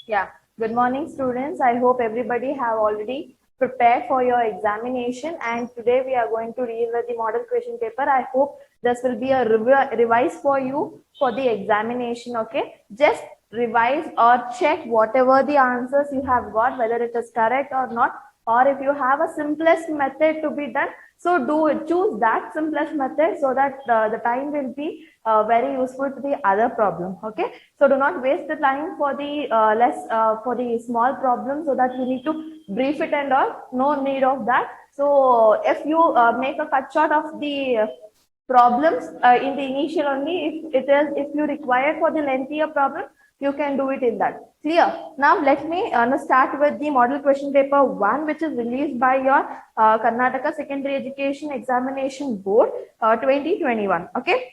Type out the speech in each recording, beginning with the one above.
Yeah, good morning students. I hope everybody have already prepared for your examination, and today we are going to read the model question paper. I hope this will be a revise for you for the examination, okay? Just revise or check whatever the answers you have got, whether it is correct or not, or if you have a simplest method to be done, so do it. Choose that simplest method so that the time will be very useful to the other problem. Okay. So do not waste the time for the for the small problem, so that you need to brief it and all. No need of that. So if you make a cut short of the problems in the initial only, if you require for the lengthier problem, you can do it in that. Clear? Now let me start with the model question paper 1, which is released by your Karnataka Secondary Education Examination Board 2021. Okay.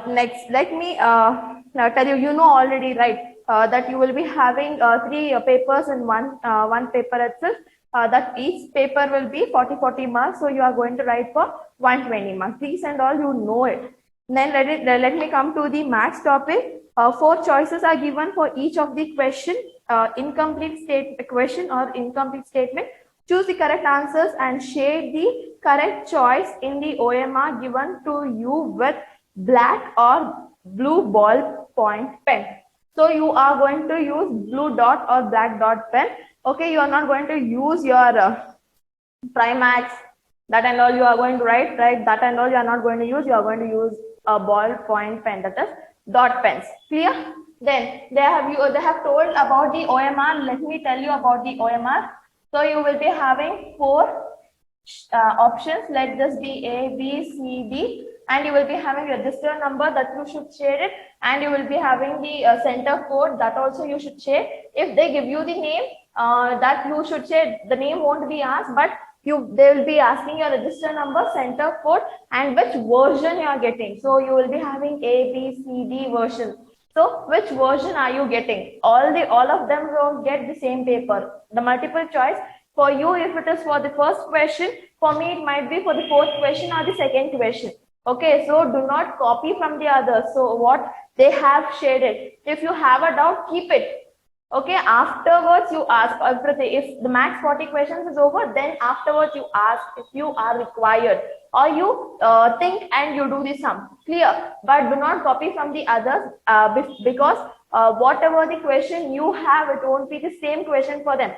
Next, let me now tell you, you know already, right, that you will be having three papers in one paper itself. That each paper will be 40 marks. So you are going to write for 120 marks. These and all, you know it. Then let me come to the maths topic. Four choices are given for each of the question, incomplete state question or incomplete statement. Choose the correct answers and shade the correct choice in the OMR given to you with black or blue ball point pen. So you are going to use blue dot or black dot pen. Okay, you are not going to use your Primax, that and all you are going to write, right? That and all you are not going to use. You are going to use a ball point pen, that is dot pens. Clear? Then they have told about the OMR. Let me tell you about the OMR. So you will be having four options. Let this be A, B, C, D, and you will be having register number that you should share it, and you will be having the center code that also you should share. If they give you the name, that you should share. The name won't be asked, but they will be asking your register number, center code, and which version you are getting. So you will be having A, B, C, D version. So which version are you getting? All of them will get the same paper. The multiple choice for you, if it is for the first question, for me it might be for the fourth question or the second question. Okay, so do not copy from the others. So what they have shared it. If you have a doubt, keep it. Okay, afterwards you ask everything. If the max 40 questions is over, then afterwards you ask if you are required, or you think and you do the sum. Clear? But do not copy from the others because whatever the question you have, it won't be the same question for them.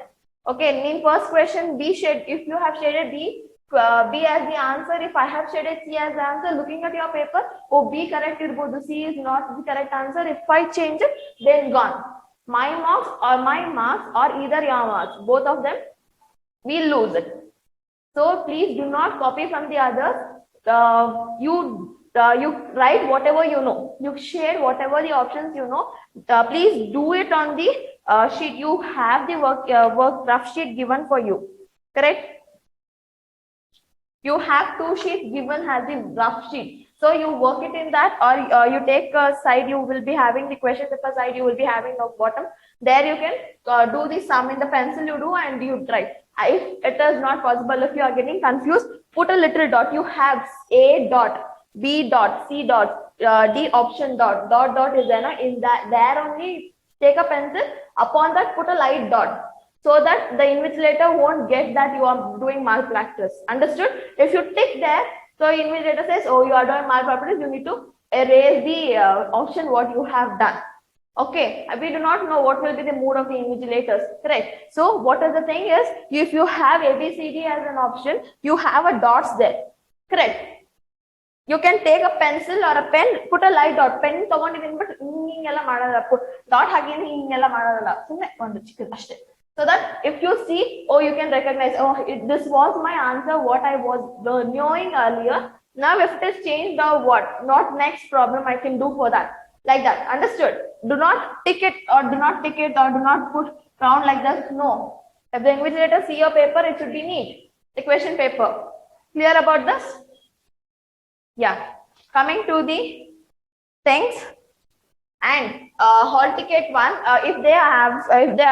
Okay, in first question, B shade, if you have shaded B as the answer, if I have shaded C as the answer, looking at your paper, oh, B correct, C is not the correct answer. If I change it, then gone. My marks or either your marks, both of them, we lose it. So please do not copy from the others. You write whatever you know. You share whatever the options you know. Please do it on the sheet. You have the work rough sheet given for you. Correct? You have two sheets given as the rough sheet. So you work it in that, or you take a side, you will be having the question paper side, you will be having the bottom. There you can do the sum in the pencil you do and you try. If it is not possible, if you are getting confused, put a little dot. You have A dot, B dot, C dot, D option dot, dot is there. In that, there only take a pencil, upon that put a light dot, so that the invigilator won't get that you are doing malpractice. Understood? If you tick there, so invigilator says, oh, you are doing malpractice, you need to erase the option what you have done. Okay, we do not know what will be the mood of the invigilators, correct? So what is the thing is, if you have A, B, C, D as an option, you have a dots there, correct? You can take a pencil or a pen, put a light dot. Pen ತಗೊಂಡಿದ್ದೀನಿ but ಹಿಂಗೆಲ್ಲ ಮಾಡೋದಲ್ಲ, dot ಹಾಕಿ ಹಿಂಗೆಲ್ಲ ಮಾಡೋದಲ್ಲ, ಸುಮ್ಮನೆ ಒಂದು ಚಿಕ್ಕದು ಅಷ್ಟೇ. So that if you see, oh, you can recognize, oh, this was my answer, what I was knowing earlier. Now if it is changed or what, not next problem I can do for that. Like that, understood? Do not tick it or do not tick it or do not put round like this, no. If the invigilator see your paper, it should be neat. The question paper. Clear about this? Yeah. Coming to the things. And hall ticket one, if they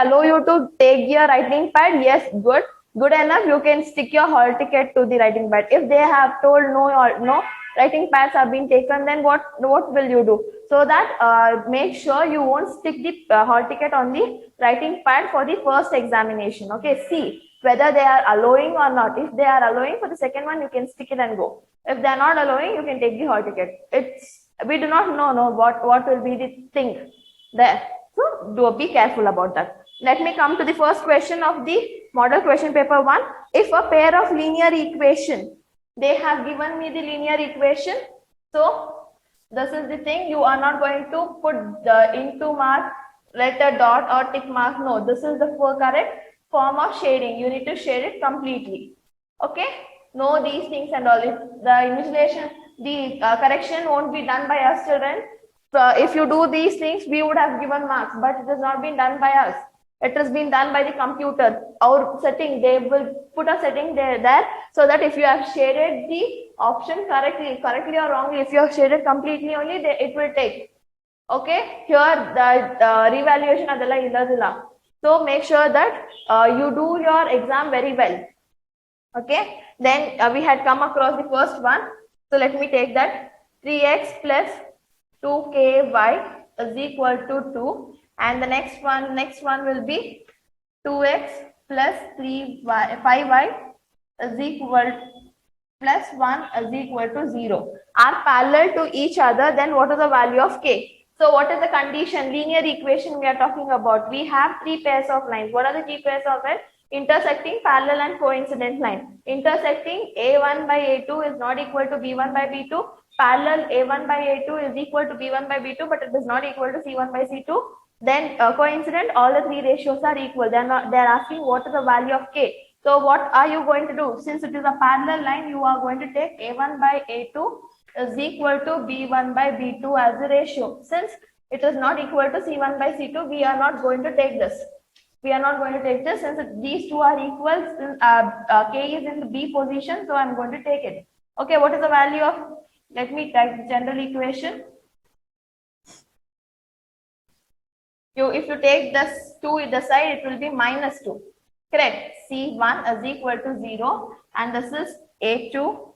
allow you to take your writing pad, yes, good. good enough, you can stick your hall ticket to the writing pad. If they have told no or no writing pads have been taken, then what will you do? So that make sure you won't stick the hall ticket on the writing pad for the first examination. Okay, see whether they are allowing or not. If they are allowing for the second one, you can stick it and go. If they are not allowing, you can take the hall ticket. We do not know what will be the thing there. So do be careful about that. Let me come to the first question of the model question paper 1. If a pair of linear equation, they have given me the linear equation. So this is the thing, you are not going to put the into mark, letter dot or tick mark. No, this is the correct form of shading. You need to shade it completely. Okay, know these things and all. If the invigilation, the correction won't be done by us children. If you do these things, we would have given marks, but it has not been done by us. It has been done by the computer. Our setting, they will put a setting there so that if you have shaded the option correctly or wrongly, if you have shaded completely only, it will take. Okay, here the revaluation adala illadilla. So make sure that you do your exam very well. Okay, then we had come across the first one. So let me take that. 3x plus 2ky is equal to 2, and the next one will be 2x plus 5y is equal plus 1 is equal to 0 are parallel to each other. Then what is the value of k? So what is the condition? Linear equation we are talking about. We have 3 pairs of lines. What are the 3 pairs of lines? Intersecting, parallel and coincident line. Intersecting a1 by a2 is not equal to b1 by b2. Parallel a1 by a2 is equal to b1 by b2, but it is not equal to c1 by c2. Then coincident, all the 3 ratios are equal. They are asking what is the value of k. So what are you going to do? Since it is a parallel line, you are going to take a1 by a2 is equal to b1 by b2 as a ratio. Since it is not equal to c1 by c2, we are not going to take this. We are not going to take this since these two are equal. K is in the B position, so I'm going to take it. Okay, what is the value of? Let me type the general equation. If you take this 2 in the side, it will be minus 2. Correct. C1 is equal to 0, and this is A2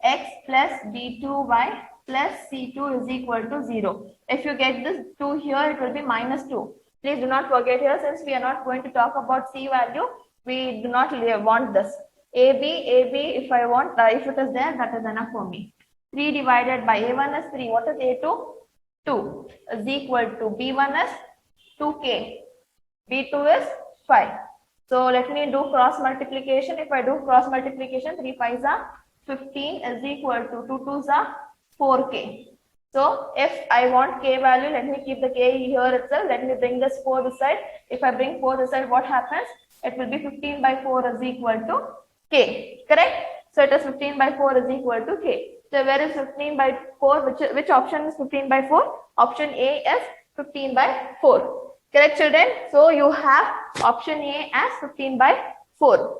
x plus B2y plus C2 is equal to 0. If you get this 2 here, it will be minus 2. Please do not forget here, since we are not going to talk about C value, we do not want this. AB, if I want, if it is there, that is enough for me. 3 divided by A1 is 3. What is A2? 2 is equal to B1 is 2k. B2 is 5. So let me do cross multiplication. If I do cross multiplication, 3 5s are 15 is equal to 2 2s are 4k. So if I want k value, let me keep the k here itself. Let me bring this 4 this side. If I bring 4 this side, what happens? It will be 15 by 4 is equal to k. Correct? So it is 15 by 4 is equal to k. So where is 15 by 4? Which option is 15 by 4? Option A is 15 by 4. Correct, children? So you have option A as 15 by 4.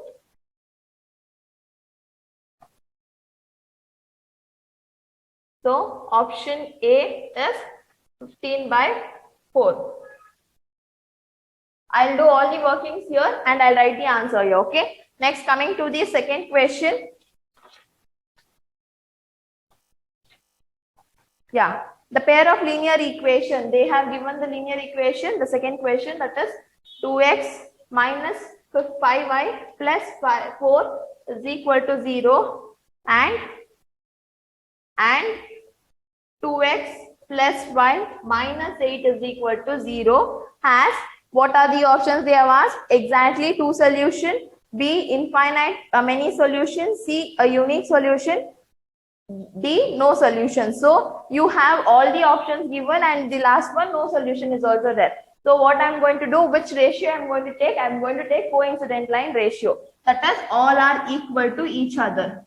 So option A is 15 by 4. I'll do all the workings here and I'll write the answer here. Okay. Next, coming to the second question. Yeah. The pair of linear equation, they have given the linear equation, the second question, that is 2x minus 5y plus 4 is equal to 0 and 2x plus y minus 8 is equal to 0 has, what are the options they have asked? Exactly 2 solution, B infinite many solutions, C a unique solution, D no solution. So you have all the options given and the last one no solution is also there. So what I'm going to do, which ratio I'm going to take? I'm going to take coincident line ratio. That is, all are equal to each other.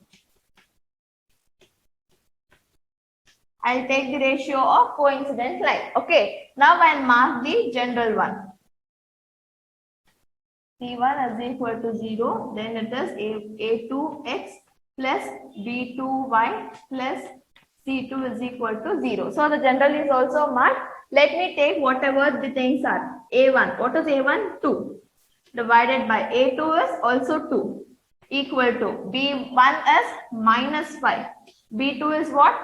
I'll take the ratio of coincident line. Okay. Now I'll mark the general one. C1 is equal to 0. Then it is A2x plus B2y plus C2 is equal to 0. So the general is also marked. Let me take whatever the things are. A1. What is A1? 2. divided by A2 is also 2 equal to B1 is minus 5. B2 is what?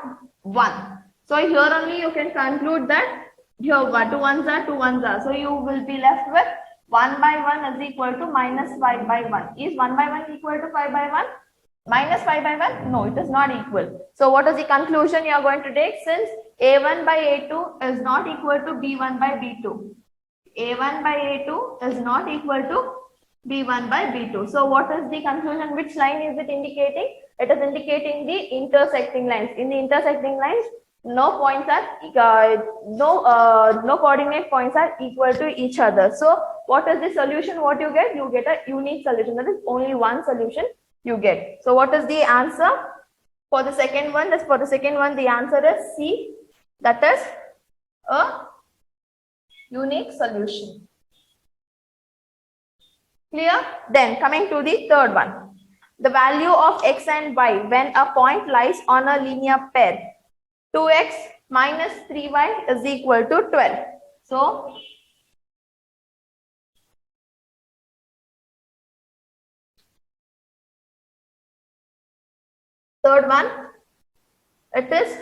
1. So here only you can conclude that here 2 ones are 2 ones are. So you will be left with 1 by 1 is equal to minus 5 by 1. Is 1 by 1 equal to 5 by 1? Minus 5 by 1? No, it is not equal. So what is the conclusion you are going to take? Since A1 by A2 is not equal to B1 by B2. A1 by A2 is not equal to B1 by B2. So what is the conclusion? Which line is it indicating? It is indicating the intersecting lines. In the intersecting lines, no points are no coordinate points are equal to each other. So what is the solution? What you get? You get a unique solution. That is only one solution you get. So what is the answer for the second one? For the second one, the answer is C. That is a unique solution. Clear? Then coming to the third one. The value of x and y when a point lies on a linear pair. 2x minus 3y is equal to 12. So, third one, it is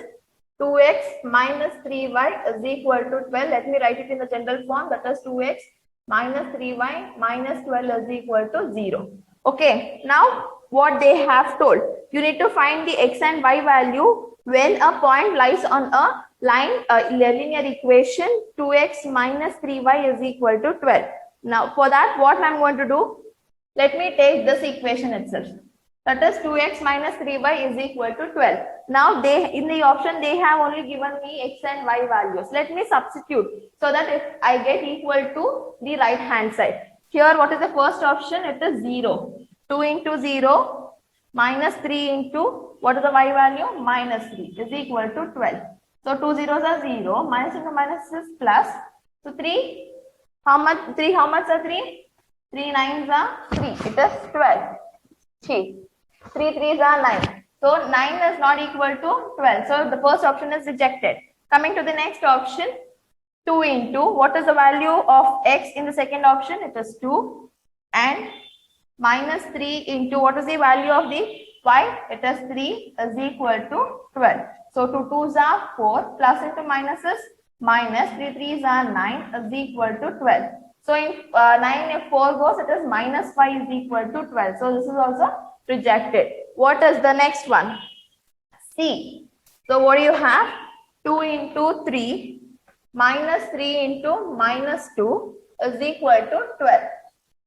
2x minus 3y is equal to 12. Let me write it in the general form. That is 2x minus 3y minus 12 is equal to 0. Okay, now what they have told. You need to find the x and y value when a point lies on a line, linear equation 2x minus 3y is equal to 12. Now for that, what I'm going to do, let me take this equation itself. That is 2x minus 3y is equal to 12. Now in the option they have only given me x and y values. Let me substitute so that if I get equal to the right hand side. Here what is the first option? It is 0. 2 into 0 minus 3 into what is the y value? Minus 3 is equal to 12. So 2 zeros are 0. Minus into minus is plus. So 3. How much? 3. How much are 3? 3 nines are 3. It is 12. 3. 3 threes are 9. So 9 is not equal to 12. So the first option is rejected. Coming to the next option. 2 into what is the value of x in the second option? It is 2. And minus 3 into what is the value of the y? It is 3 is equal to 12. So 2 2s are 4. Plus into minus is minus. 3 3s are 9 is equal to 12. So in 9 if 4 goes, it is minus 5 is equal to 12. So this is also rejected. What is the next one? C. So what do you have? 2 into 3 minus 3 into minus 2 is equal to 12.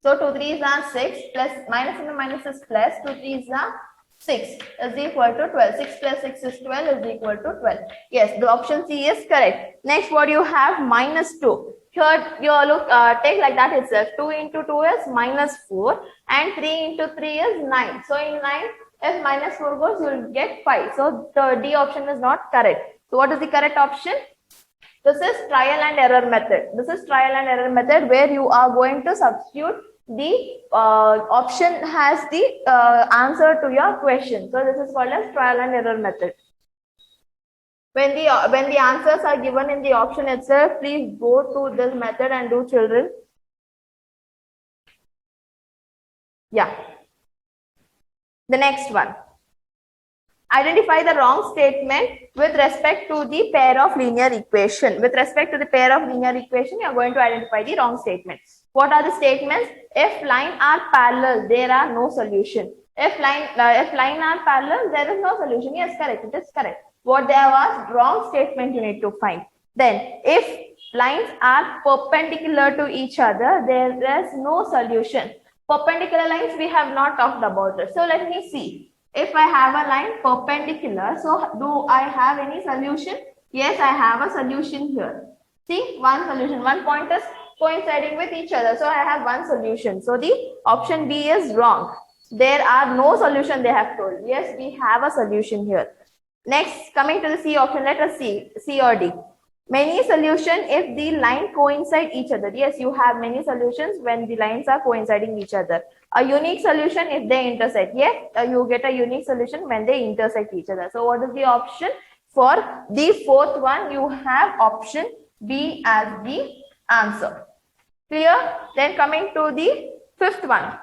So 2 3s are 6 plus minus into minus is plus 2 3s are 6 is equal to 12. 6 plus 6 is 12 is equal to 12. Yes, the option C is correct. Next, what do you have? Minus 2. Here you look take like that itself. 2 into 2 is minus 4 and 3 into 3 is 9. So in 9, if minus 4 goes, you will get 5. So the D option is not correct. So what is the correct option? This is trial and error method. This is trial and error method where you are going to substitute the option has the answer to your question. So this is called as trial and error method. When the answers are given in the option itself, please go to this method and do, children. Yeah. The next one. Identify the wrong statement with respect to the pair of linear equation. With respect to the pair of linear equation, you are going to identify the wrong statement. What are the statements? If lines are parallel, there are no solution. If line are parallel, there is no solution. Yes, correct. It is correct. What there was wrong statement you need to find. Then, if lines are perpendicular to each other, there is no solution. Perpendicular lines we have not talked about it. So let me see. If I have a line perpendicular, so do I have any solution? Yes, I have a solution here. See, one solution. One point is coinciding with each other. So I have one solution. So the option B is wrong. There are no solution they have told. Yes, we have a solution here. Next, coming to the C option, let us see C or D. Many solution if the line coincide each other. Yes, you have many solutions when the lines are coinciding each other. A unique solution if they intersect. Yes, you get a unique solution when they intersect each other. So what is the option? For the fourth one, you have option B as the answer. Clear? Then coming to the Fifth one.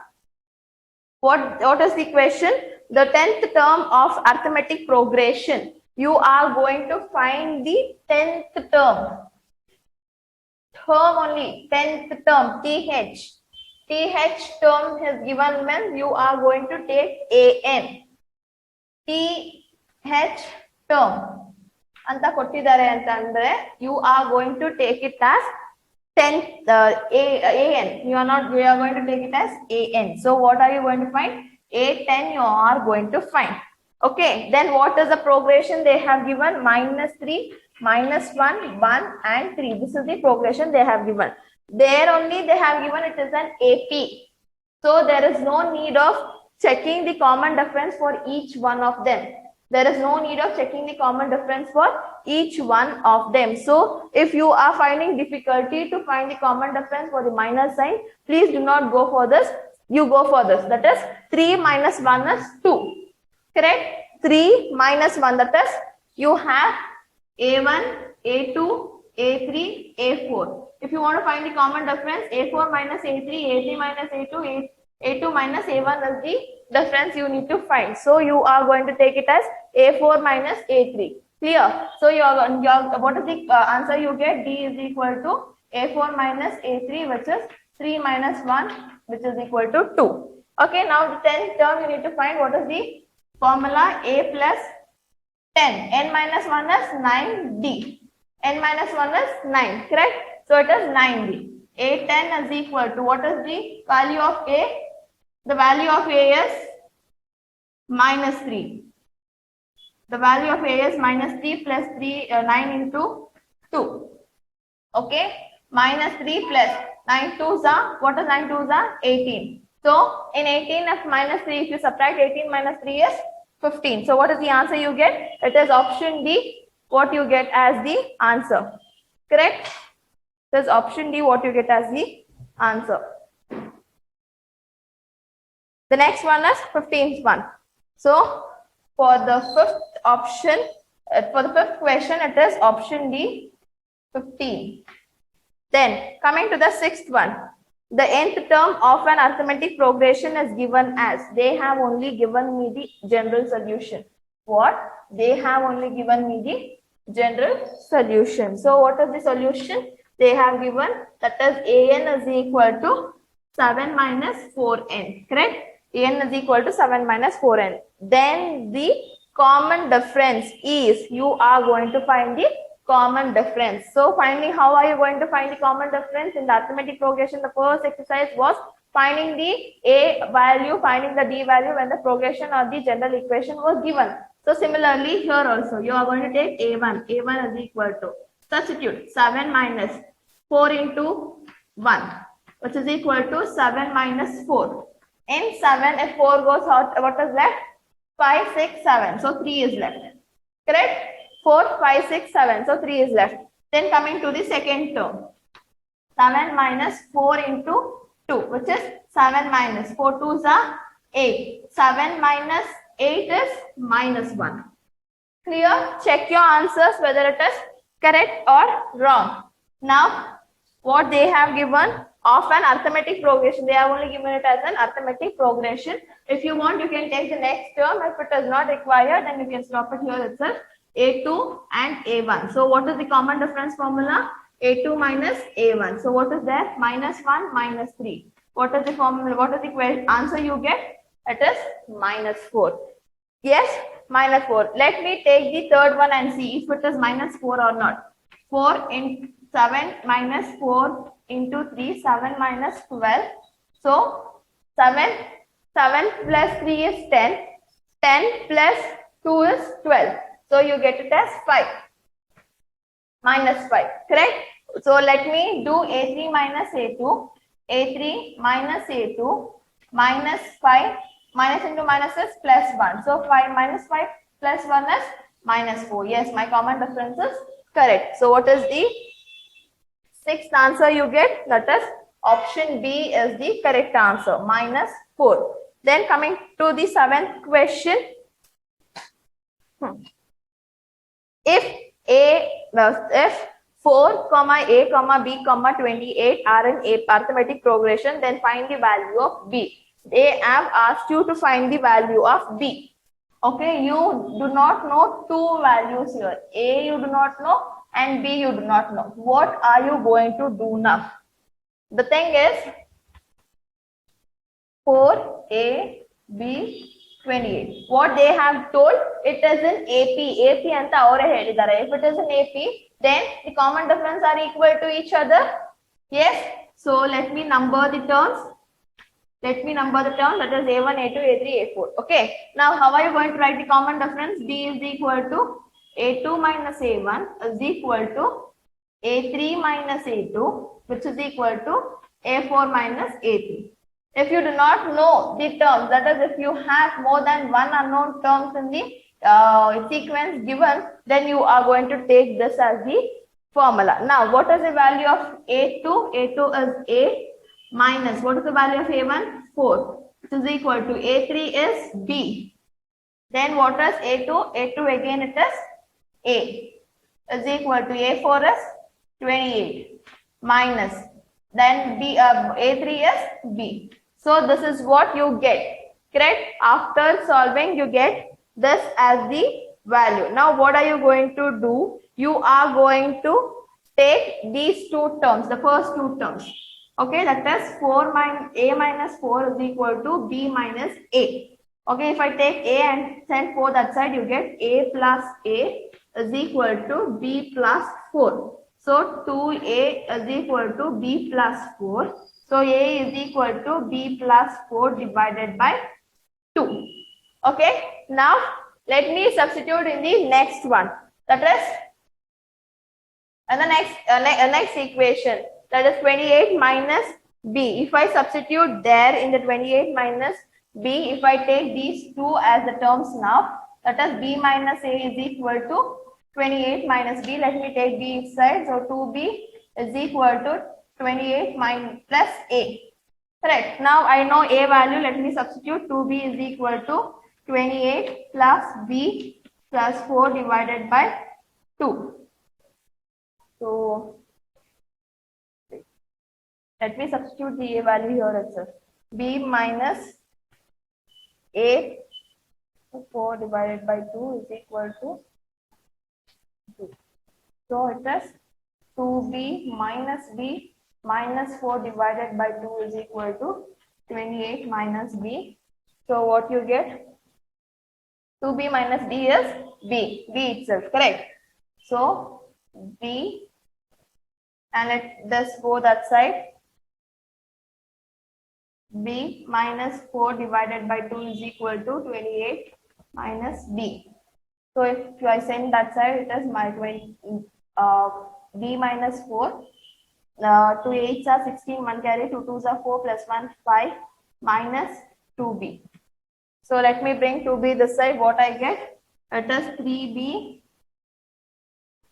What is the question? The 10th term of arithmetic progression. You are going to find the 10th term. Term only, 10th term, TH. TH term has given when you are going to take AN. TH term. Anta kottidare antandre, you are going to take it as 10th AN. You are going to take it as AN. So what are you going to find? A10 you are going to find. Okay, then what is the progression they have given? -3, -1, 1 and 3. This is the progression they have given. There only they have given it is an AP. So there is no need of checking the common difference for each one of them. There is no need of checking the common difference for each one of them. So if you are finding difficulty to find the common difference for the minus sign, please do not go for this. You go for this. That is 3 minus 1 is 2. Correct? 3 minus 1, that is you have A1, A2, A3, A4. If you want to find the common difference, A4 minus A3, A3 minus A2, A2 minus A1 is the difference you need to find. So you are going to take it as A4 minus A3. Clear? So what is the answer you get? D is equal to A4 minus A3, which is 3 minus 1, which is equal to 2. Okay, now the 10th term you need to find. What is the formula? A plus 10. N minus 1 is 9D. N minus 1 is 9. Correct? So it is 9D. A10 is equal to, what is the value of A? The value of A is -3. The value of A is -3 plus 9 into 2. Okay? -3 plus 9 2s are, what is 9 2s are? 18. So in 18 of -3, if you subtract 18 minus 3 is 15. So what is the answer you get? It is option D, what you get as the answer. Correct? It is option D, what you get as the answer. The next one is 15th one. So for the fifth option, for the fifth question, it is option D, 15. Then coming to the sixth one, the nth term of an arithmetic progression is given as, they have only given me the general solution. What? They have only given me the general solution. So what is the solution? They have given, that is An is equal to 7 minus 4n. Correct? An is equal to 7 minus 4n. Then the common difference is, you are going to find the common difference. So finally, how are you going to find the common difference? In the arithmetic progression, the first exercise was finding the A value, finding the D value when the progression or the general equation was given. So similarly, here also, you are going to take A1. A1 is equal to, substitute 7 minus 4 into 1, which is equal to 7 minus 4. In 7, if 4 goes out, what is left? 5, 6, 7. So 3 is left. Correct? 4, 5, 6, 7. So 3 is left. Then coming to the second term. 7 minus 4 into 2, which is 7 minus 4 2s are 8. 7 minus 8 is minus 1. Clear? Check your answers whether it is correct or wrong. Now, what they have given of an arithmetic progression, they have only given it as an arithmetic progression. If you want, you can take the next term. If it is not required, then you can stop it here itself. A2 and A1. So what is the common difference formula? A2 minus A1. So what is there? -1, -3. What is the formula? What is the answer you get? It is -4. Yes, -4. Let me take the third one and see if it is -4 or not. 4 into 7 minus 4 into 3, 7 minus 12. So 7 plus 3 is 10. 10 plus 2 is 12. So you get it as 5. -5. Correct? So let me do A3 minus A2. A3 minus A2 minus 5. Minus into minus is plus 1. So 5 minus 5 plus 1 is -4. Yes, my common difference is correct. So what is the sixth answer you get? That is option B is the correct answer, -4. Then coming to the seventh question. If 4, A, B, 28 are in arithmetic progression, then find the value of B. They have asked you to find the value of B. Okay, you do not know two values here. A you do not know and B you do not know. What are you going to do now? The thing is 4, A, B, 28. What they have told, it is in AP. AP anta avare helidare. If it is in AP, then the common difference are equal to each other. Yes. So let me number the terms. Let me number the terms, that is A1, A2, A3, A4. Okay. Now, how are you going to write the common difference? B is equal to A2 minus A1 is equal to A3 minus A2, which is equal to A4 minus A3. If you do not know the terms, that is, if you have more than one unknown terms in the sequence given, then you are going to take this as the formula. Now, what is the value of A2? A2 is A minus, what is the value of A1? 4, which is equal to A3 is B. Then what is A2? A2 again it is A is equal to A4 is 28 minus, then B, A3 is B. So this is what you get, correct? After solving, you get this as the value. Now what are you going to do? You are going to take these two terms, the first two terms. Okay, that is A minus 4 is equal to B minus A. Okay, if I take A and send 4 that side, you get A plus A is equal to B plus 4. So 2A is equal to B plus 4. So A is equal to B plus 4 divided by 2. Okay, now let me substitute in the next one. That is, and the next equation, that is 28 minus B. If I substitute there in the 28 minus B, if I take these two as the terms now, that is B minus A is equal to 28 minus B. Let me take B each side. So 2B is equal to 28 minus plus A. Correct. Now I know A value. Let me substitute. 2B is equal to 28 plus B plus 4 divided by 2. So let me substitute the A value here itself. B minus A 4 divided by 2 is equal to 2. So it is 2B minus B minus 4 divided by 2 is equal to 28 minus B. So what you get? 2B minus B is B itself, correct? So B, and let this go that side. B minus 4 divided by 2 is equal to 28 minus B. So if I send that side, it is my B minus 4. 2 8s are 16, 1 carry, 2 2s are 4, plus 1, 5, minus 2B. So let me bring 2B this side. What I get? It is 3B.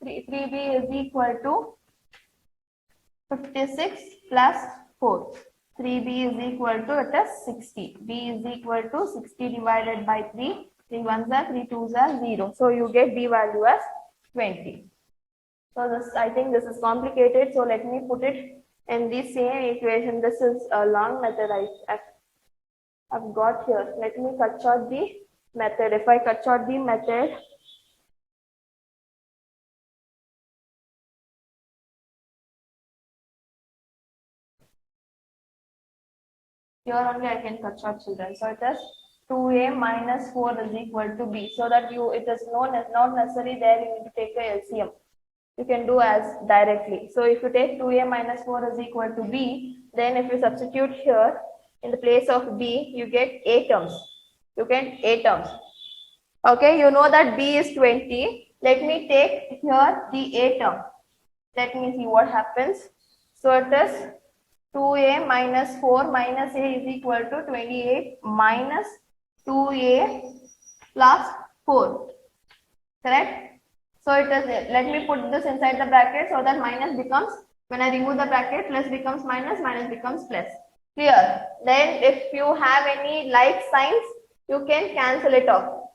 3B is equal to 56 plus 4. 3B is equal to, it is 60. B is equal to 60 divided by 3. 3 1s are 3 2s are 0. So you get B value as 20. So this, I think this is complicated. So let me put it in the same equation. This is a long method I've got here. Let me cut short the method. If I cut short the method, here only I can cut short, children. So it is 2A minus 4 is equal to B. So that it is not necessary there you need to take a LCM. You can do as directly. So if you take 2A minus 4 is equal to B, then if you substitute here in the place of B, you get A terms. You get A terms. Okay, you know that B is 20. Let me take here the A term. Let me see what happens. So it is 2A minus 4 minus A is equal to 28 minus 2A plus 4. Correct? So it is, let me put this inside the bracket so that minus becomes, when I remove the bracket, plus becomes minus, minus becomes plus. Clear? Then if you have any like signs, you can cancel it off.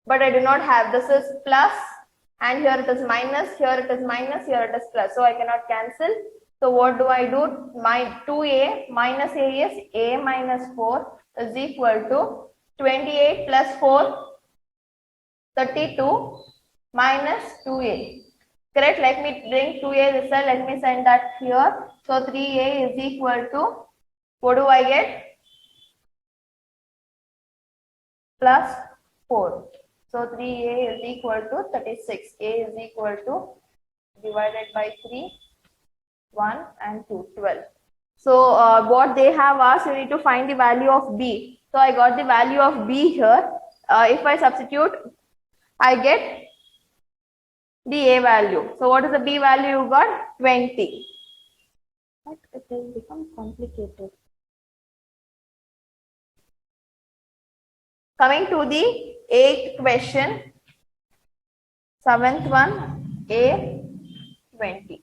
But I do not have. This is plus and here it is minus, here it is minus, here it is plus. So I cannot cancel. So what do I do? My 2a minus a is a minus 4 is equal to 28 plus 4, 32 minus 2a. Correct? Let me bring 2a this side. Let me send that here. So 3a is equal to, what do I get? Plus 4. So 3a is equal to 36. A is equal to, divided by 3, 1 and 2, 12. So what they have asked, you need to find the value of b. So I got the value of b here. If I substitute, I get the a value. So what is the b value you got? 20. But it has become complicated. Coming to the 8th question, 7th one, a 20.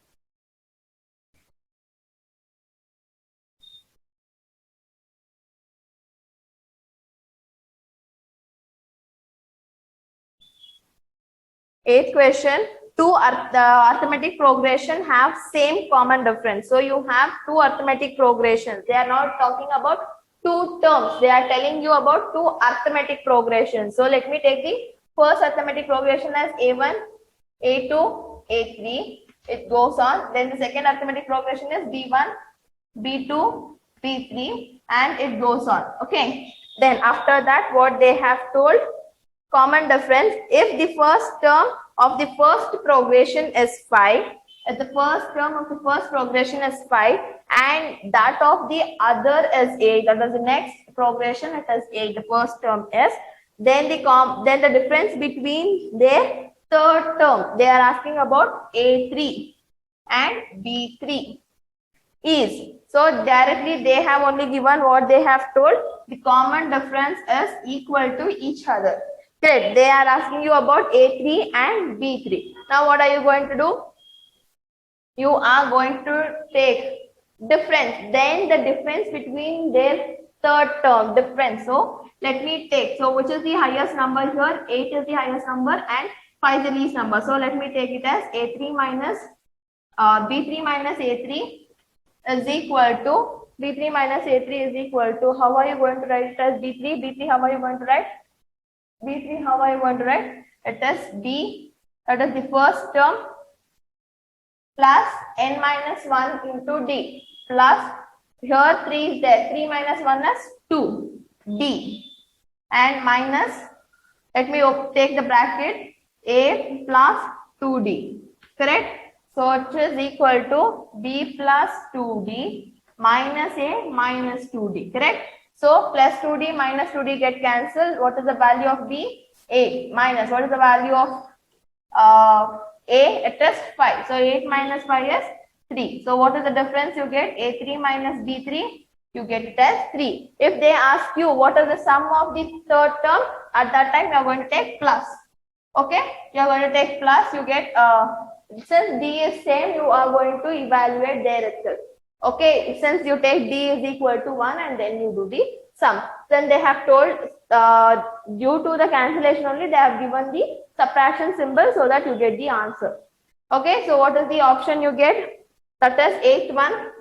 Eighth question, two arithmetic progression have same common difference. So you have two arithmetic progressions. They are not talking about two terms. They are telling you about two arithmetic progressions. So let me take the first arithmetic progression as A1, A2, A3. It goes on. Then the second arithmetic progression is B1, B2, B3, and it goes on. Okay. Then after that, what they have told, common difference, if the first term of the first progression is 5, if the first term of the first progression is 5 and that of the other is 8, that is the next progression, it is 8, the first term is, then the difference between their third term, they are asking about A3 and B3 is. So directly they have only given what they have told, the common difference is equal to each other. Great. They are asking you about A3 and B3. Now what are you going to do? You are going to take difference, then the difference between their third term difference. So let me take, so which is the highest number here? 8 is the highest number and 5 is the least number. So let me take it as A3 minus B3 minus A3 is equal to, B3 minus A3 is equal to, how are you going to write it as B3? B3, how are you going to write? B3, how are you going to write? It is B, that is the first term, plus n minus 1 into d, plus here 3 is there, 3 minus 1 is 2, d, and minus, let me take the bracket, a plus 2d, correct? So it is equal to b plus 2d minus a minus 2d, correct? So plus 2d minus 2d get cancelled. What is the value of b? 8 minus, what is the value of a? It is 5. So 8 minus 5 is 3. So what is the difference you get? A3 minus B3, you get it as 3. If they ask you what is the sum of the third term, at that time you are going to take plus. Okay, you are going to take plus, you get, since d is same, you are going to evaluate there itself. Okay, since you take d is equal to 1 and then you do the sum. Then they have told, due to the cancellation only, they have given the subtraction symbol so that you get the answer. Okay, so what is the option you get? That is 8th one.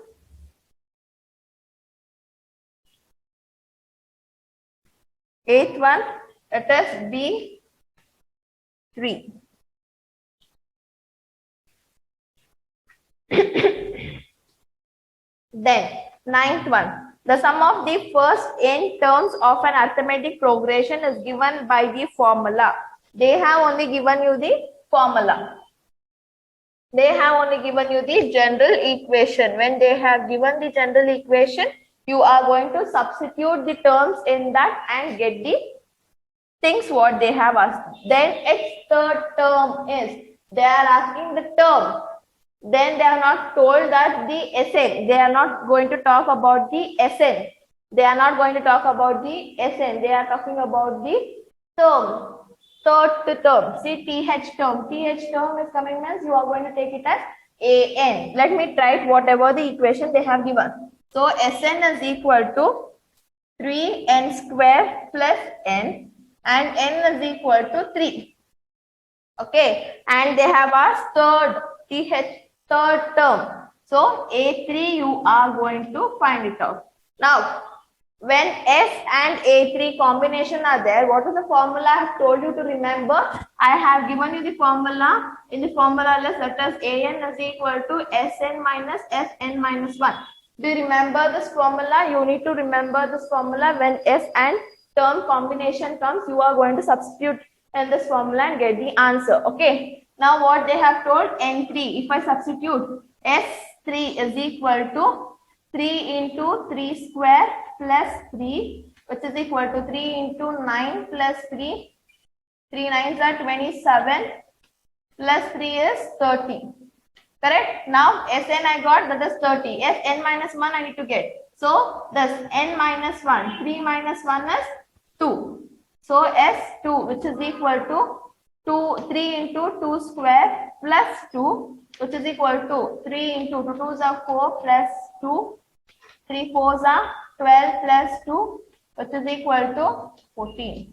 8th one, it is B3. Then 9th one. The sum of the first n terms of an arithmetic progression is given by the formula. They have only given you the formula. They have only given you the general equation. When they have given the general equation, you are going to substitute the terms in that and get the things what they have asked. Then its third term is, they are asking the term. Then they are not told that the Sn, they are not going to talk about the Sn. They are not going to talk about the Sn. They are talking about the term. Third term. See, TH term. TH term is coming means you are going to take it as An. Let me write whatever the equation they have given. So Sn is equal to 3n square plus n and n is equal to 3. Okay, and they have a third term. So A3 you are going to find it out. Now, when S and A3 combination are there, what is the formula I have told you to remember? I have given you the formula. In the formula list, let us AN is equal to Sn minus Fn minus 1. Do you remember this formula? You need to remember this formula. When S and term combination comes, you are going to substitute in this formula and get the answer. Okay. Now what they have told, N3. If I substitute, S3 is equal to 3 into 3 square plus 3, which is equal to 3 into 9 plus 3. 3 9s are 27 plus 3 is 30. Correct? Now Sn I got, that is 30. Sn minus 1 I need to get. So this n minus 1, 3 minus 1 is 2. So S2, which is equal to 3 into 2 square plus 2, which is equal to 3 into 2 2s are 4 plus 2. 3 4s are 12 plus 2, which is equal to 14.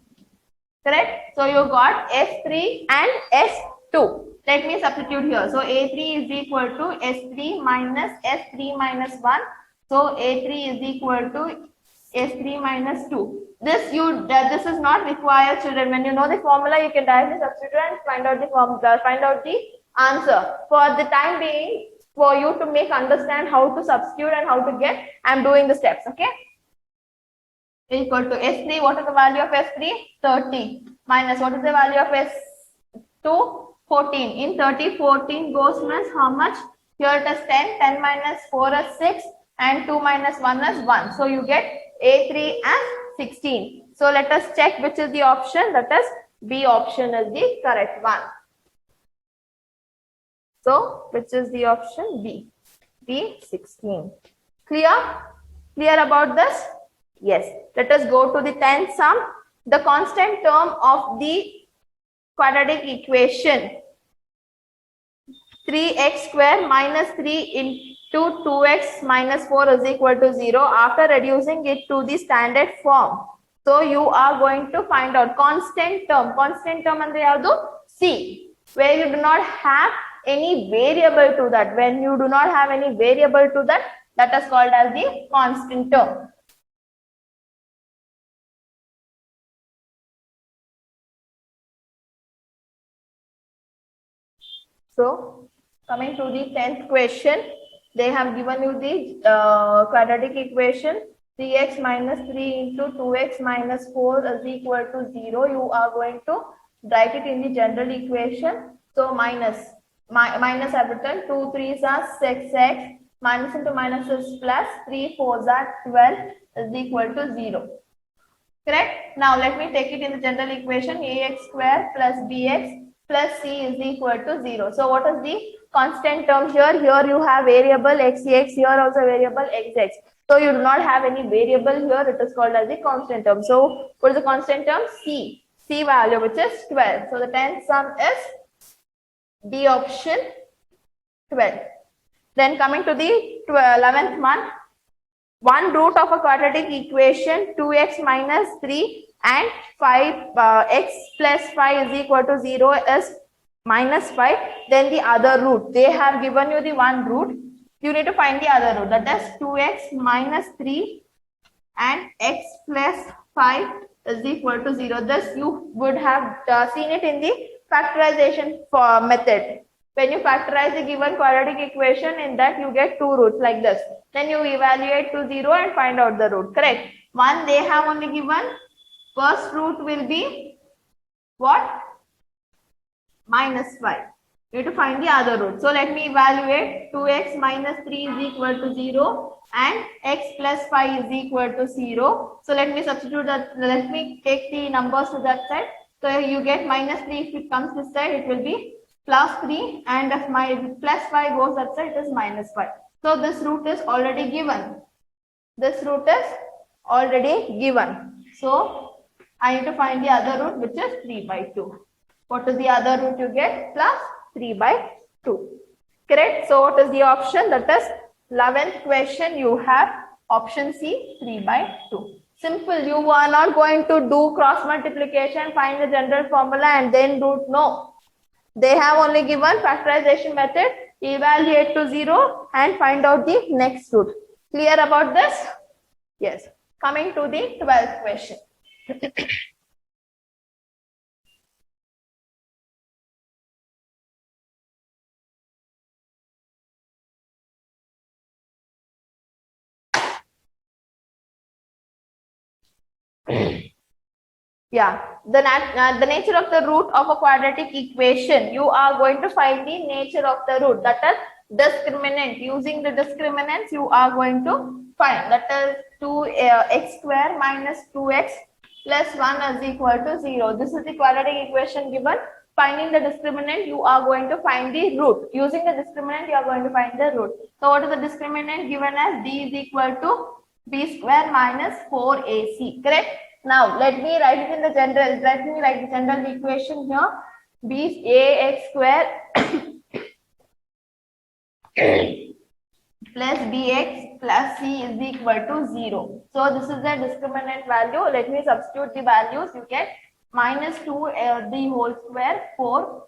Correct? So you got S3 and S2. Let me substitute here. So A3 is equal to S3 minus S3 minus 1. So A3 is equal to S3 minus 2. This is not required, children. When you know the formula, you can directly substitute and find out the formula, find out the answer. For the time being, for you to make understand how to substitute and how to get, I am doing the steps. Okay. Equal to S3. What is the value of S3? 30. Minus what is the value of S2? 14. In 30, 14 goes means how much? Here it is 10. 10 minus 4 is 6. And 2 minus 1 is 1. So you get A3 as 16. So let us check which is the option. That is B option is the correct one. So which is the option? B. B 16. Clear? Clear about this? Yes. Let us go to the 10th sum. The constant term of the quadratic equation 3x square minus 3 into 2x minus 4 is equal to 0 after reducing it to the standard form. So you are going to find out constant term. Constant term andre yadu? C. Where you do not have any variable to that. When you do not have any variable to that, that is called as the constant term. So, coming to the 10th question, they have given you the quadratic equation 3x minus 3 into 2x minus 4 is equal to 0. You are going to write it in the general equation. So, minus I have written 2 3s are 6x, minus into minus is plus, 3 4s are 12 is equal to 0. Correct? Now, let me take it in the general equation ax square plus bx plus c is equal to 0. So what is the constant term here? Here you have variable xx, here also variable xx. So you do not have any variable here. It is called as the constant term. So what is the constant term? C. C value, which is 12. So the 10th sum is D option 12. Then coming to the 11th one. One root of a quadratic equation 2x minus 3 and 5 x plus 5 is equal to 0 is minus 5. Then the other root. They have given you the one root. You need to find the other root. That is 2x minus 3 and x plus 5 is equal to 0. Thus you would have seen it in the factorization method. When you factorize the given quadratic equation, in that you get two roots like this. Then you evaluate to 0 and find out the root. Correct? One they have only given. First root will be what? Minus 5. You need to find the other root. So let me evaluate. 2x minus 3 is equal to 0 and x plus 5 is equal to 0. So let me substitute that. Let me take the numbers to that side. So you get minus 3. If it comes this side, it will be plus 3, and if my plus 5 goes that side, it is minus 5. So this root is already given. This root is already given. So I need to find the other root, which is 3 by 2. What is the other root you get? Plus 3 by 2. Correct? So what is the option? That is 11th question. You have option C, 3 by 2. Simple. You are not going to do cross multiplication, find the general formula and then root. No. They have only given factorization method, evaluate to 0 and find out the next root. Clear about this? Yes. Coming to the 12th question. Yeah, the nature of the root of a quadratic equation. You are going to find the nature of the root. That is discriminant. Using the discriminants, you are going to find. That is 2x square minus 2x plus 1 is equal to 0. This is the quadratic equation given. Finding the discriminant, you are going to find the root. Using the discriminant, you are going to find the root. So what is the discriminant given as? D is equal to b square minus 4ac. Correct? Now let me write it in the general. Let me write the general equation here. B is ax square plus bx plus c is equal to 0. So this is the discriminant value. Let me substitute the values. You get minus 2 the whole square 4.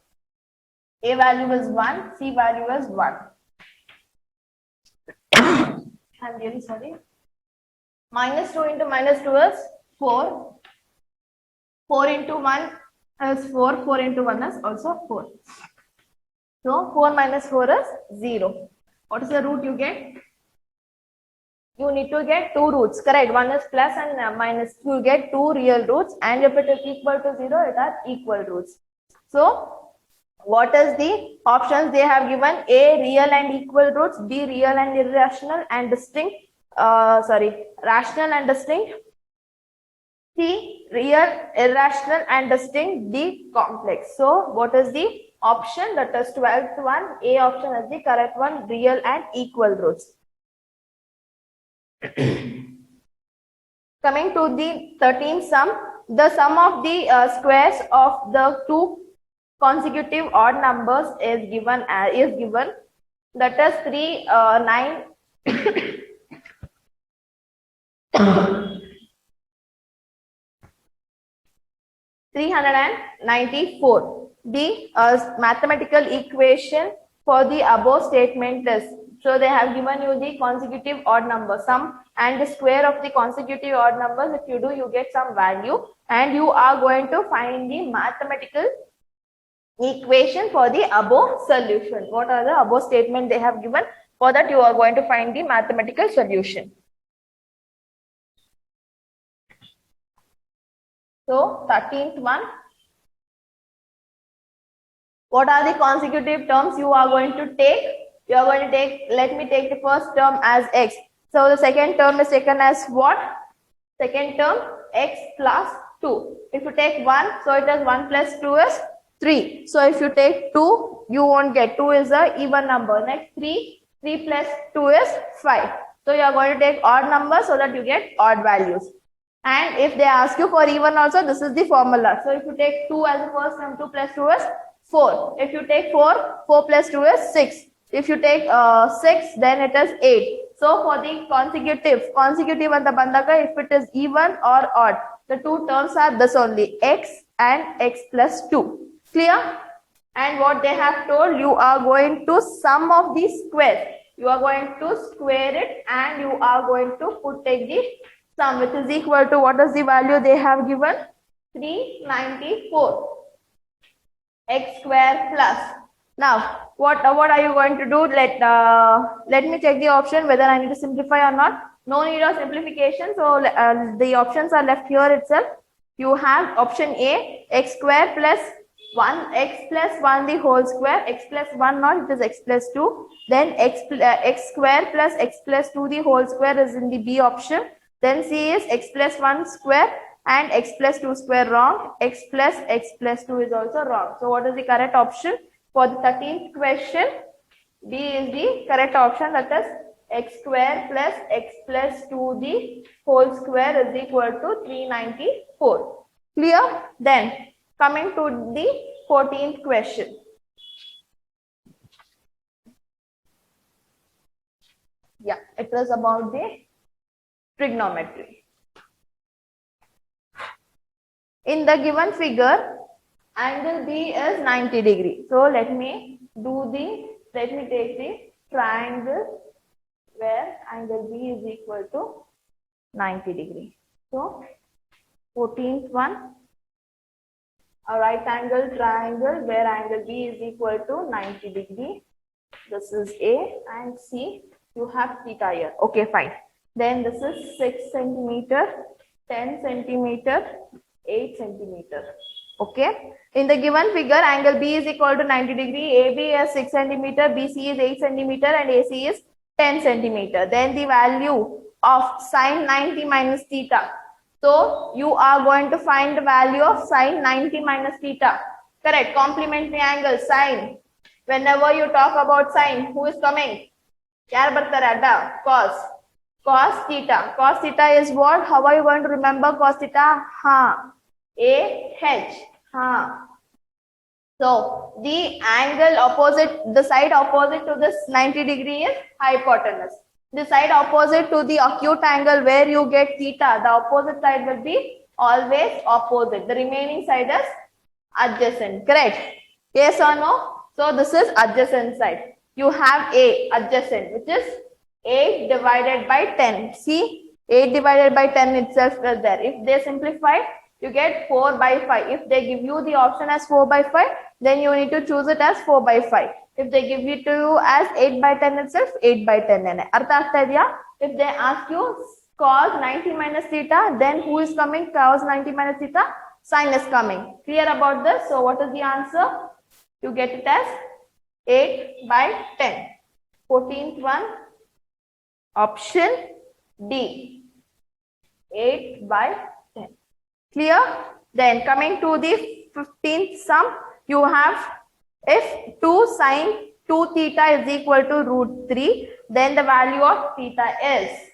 A value is 1. C value is 1. I'm really sorry. Minus 2 into minus 2 is 4. 4 into 1 is 4. 4 into 1 is also 4. So 4 minus 4 is 0. What is the root you get? You need to get two roots, correct? One is plus and minus. You get two real roots, and if it is equal to 0, it are equal roots. So what is the options they have given? A, real and equal roots. B, real and irrational and distinct. Rational and distinct. C, real, irrational and distinct. D, complex. So what is the option? That is 12th one. A option is the correct one. Real and equal roots. Coming to the 13th sum. The sum of the squares of the two consecutive odd numbers is given. That is 3, 9. 394. The mathematical equation for the above statement is, so they have given you the consecutive odd number sum and the square of the consecutive odd numbers. If you do, you get some value and you are going to find the mathematical equation for the above solution. What are the above statement they have given? For that you are going to find the mathematical solution. So 13th one. What are the consecutive terms you are going to take? You are going to take, let me take the first term as x. So the second term is taken as what? Second term x plus 2. If you take 1, so it is 1 plus 2 is 3. So if you take 2, you won't get 2 is a even number. Next 3 plus 2 is 5. So you are going to take odd numbers so that you get odd values. And if they ask you for even also, this is the formula. So if you take 2 as the first term, 2 plus 2 is 4. If you take 4, 4 plus 2 is 6. If you take 6, then it is 8. So for the consecutive and the bandaka, if it is even or odd, the two terms are this only, x and x plus 2. Clear? And what they have told, you are going to sum of these squares. You are going to square it and you are going to take the sum, which is equal to, what is the value they have given? 394. X square plus. Now, what are you going to do? Let me check the option whether I need to simplify or not. No need of simplification. So the options are left here itself. You have option A, x square plus 1, x plus 1 the whole square, x plus 1 not, it is x plus 2. Then x square plus x plus 2 the whole square is in the B option. Then C is x plus 1 square and x plus 2 square wrong. X plus 2 is also wrong. So what is the correct option? For the 13th question, B is the correct option. That is x square plus x plus 2 the whole square is equal to 394. Clear? Then coming to the 14th question. Yeah, it was about the trigonometry. In the given figure, Angle B is 90 degree. So let me take the triangle where angle B is equal to 90 degree. So 14th one, a right angle triangle where angle B is equal to 90 degree. This is A and C. You have theta here. Okay, fine. Then this is 6 centimeter, 10 centimeter, 8 centimeter. Okay. In the given figure, angle B is equal to 90 degree. AB is 6 centimeter, BC is 8 centimeter, and AC is 10 centimeter. Then the value of sine 90 minus theta. So you are going to find the value of sine 90 minus theta. Correct. Complementary angle sine. Whenever you talk about sine, who is coming? Yaar bartare adda? Cos. Cos theta. Cos theta is what? How are you going to remember cos theta? Ha. A-H. Ha. So the angle opposite, the side opposite to this 90 degree is hypotenuse. The side opposite to the acute angle where you get theta, the opposite side will be always opposite. The remaining side is adjacent. Correct? Yes or no? So this is adjacent side. You have A adjacent, which is 8 divided by 10. See, 8 divided by 10 itself is there. If they simplify, you get 4 by 5. If they give you the option as 4 by 5, then you need to choose it as 4 by 5. If they give it to you as 8 by 10 itself, 8 by 10. If they ask you cos 90 minus theta, then who is coming? Cos 90 minus theta? Sine is coming. Clear about this? So what is the answer? You get it as 8 by 10. 14th one, option D. 8 by 10. Clear? Then coming to the 15th sum, you have if 2 sine 2 theta is equal to root 3, then the value of theta is.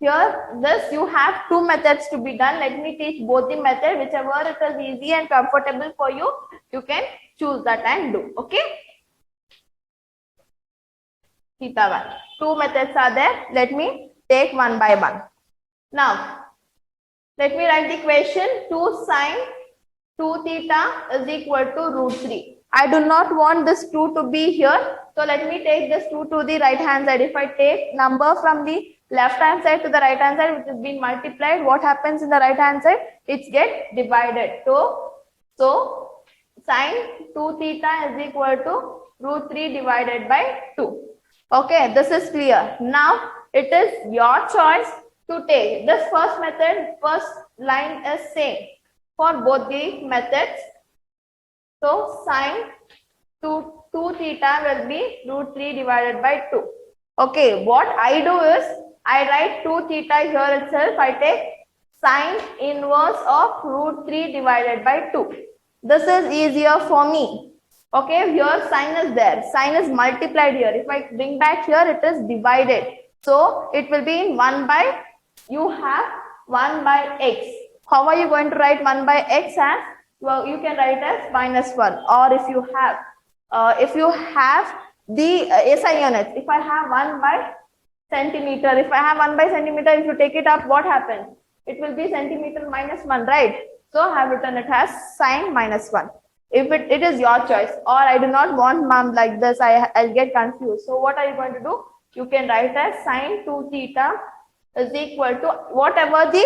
Here, this you have two methods to be done. Let me teach both the method. Whichever it is easy and comfortable for you, you can choose that and do. Okay? Theta 1. Two methods are there. Let me take one by one. Now, let me write the equation. 2 sine 2 theta is equal to root 3. I do not want this 2 to be here. So let me take this 2 to the right hand side. If I take number from the left hand side to the right hand side, which is being multiplied, what happens in the right hand side? It gets divided. So sine 2 theta is equal to root 3 divided by 2. Okay, this is clear. Now it is your choice to take this first method. First line is same for both the methods. So sine 2 theta will be root 3 divided by 2. Okay, what I do is I write 2 theta here itself. I take sine inverse of root 3 divided by 2. This is easier for me. Okay, here sine is there. Sine is multiplied here. If I bring back here, it is divided. So it will be in 1 by, you have 1 by x. How are you going to write 1 by x as? Well, you can write as minus 1. Or if you have the SI units, if I have 1 by centimeter, if I have 1 by centimeter, if you take it up, what happens? It will be centimeter minus 1, right? So I have written it as sine minus 1. If it is your choice, or I do not want ma'am like this, I'll get confused. So what are you going to do? You can write as sine 2 theta is equal to whatever the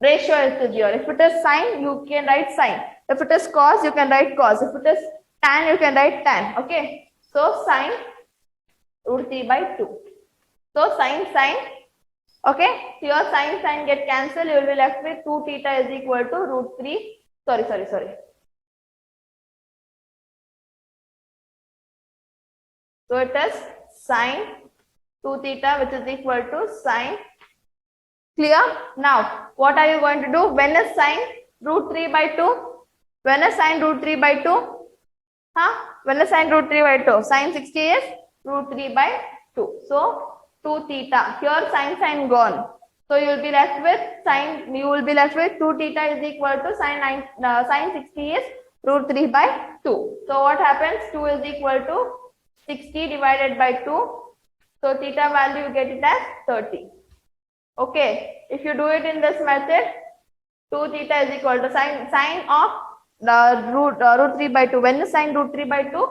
ratio is here. If it is sine, you can write sine. If it is cos, you can write cos. If it is tan, you can write tan. Okay. So sine root 3 by 2. So sine. Okay. Here sine get cancelled. You will be left with 2 theta is equal to root 3. Sorry. So it is sine 2 theta which is equal to sine. Clear? Now, what are you going to do? When is sine root 3 by 2? When is sine root 3 by 2? When is sine root 3 by 2? Sine 60 is root 3 by 2. So, 2 theta. Here sine gone. So, you will be left with 2 theta is equal to sine 60 is Root 3 by 2. So what happens? 2 is equal to 60 divided by 2. So theta value you get it as 30. Okay. If you do it in this method, 2 theta is equal to sine of the root 3 by 2. When you sine root 3 by 2,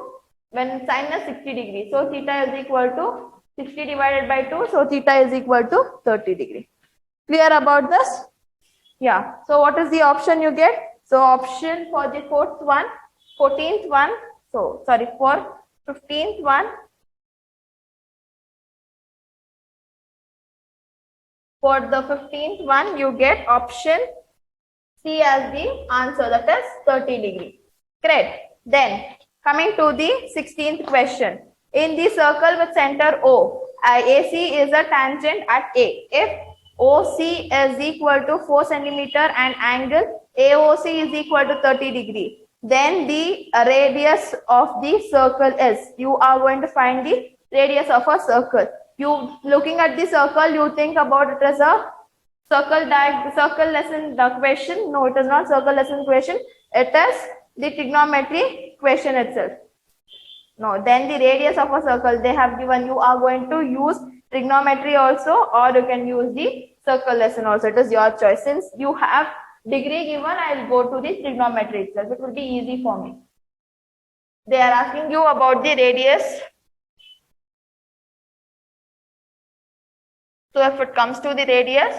when sine is 60 degrees. So theta is equal to 60 divided by 2. So theta is equal to 30 degree. Clear about this? Yeah. So what is the option you get? So option for the 14th one. So sorry, for 15th one. For the 15th one, you get option C as the answer, that is 30 degree. Correct. Then coming to the 16th question. In the circle with center O, AC is a tangent at A. If OC is equal to 4 centimeter and angle AOC is equal to 30 degree, then the radius of the circle is, you are going to find the radius of a circle. You looking at the circle, you think about it as a circle lesson question. No, it is not circle lesson question. It is the trigonometry question itself. No, then the radius of a circle they have given, you are going to use trigonometry also, or you can use the circle lesson also. It is your choice. Since you have degree given, I will go to the trigonometry itself. It will be easy for me. They are asking you about the radius. So if it comes to the radius,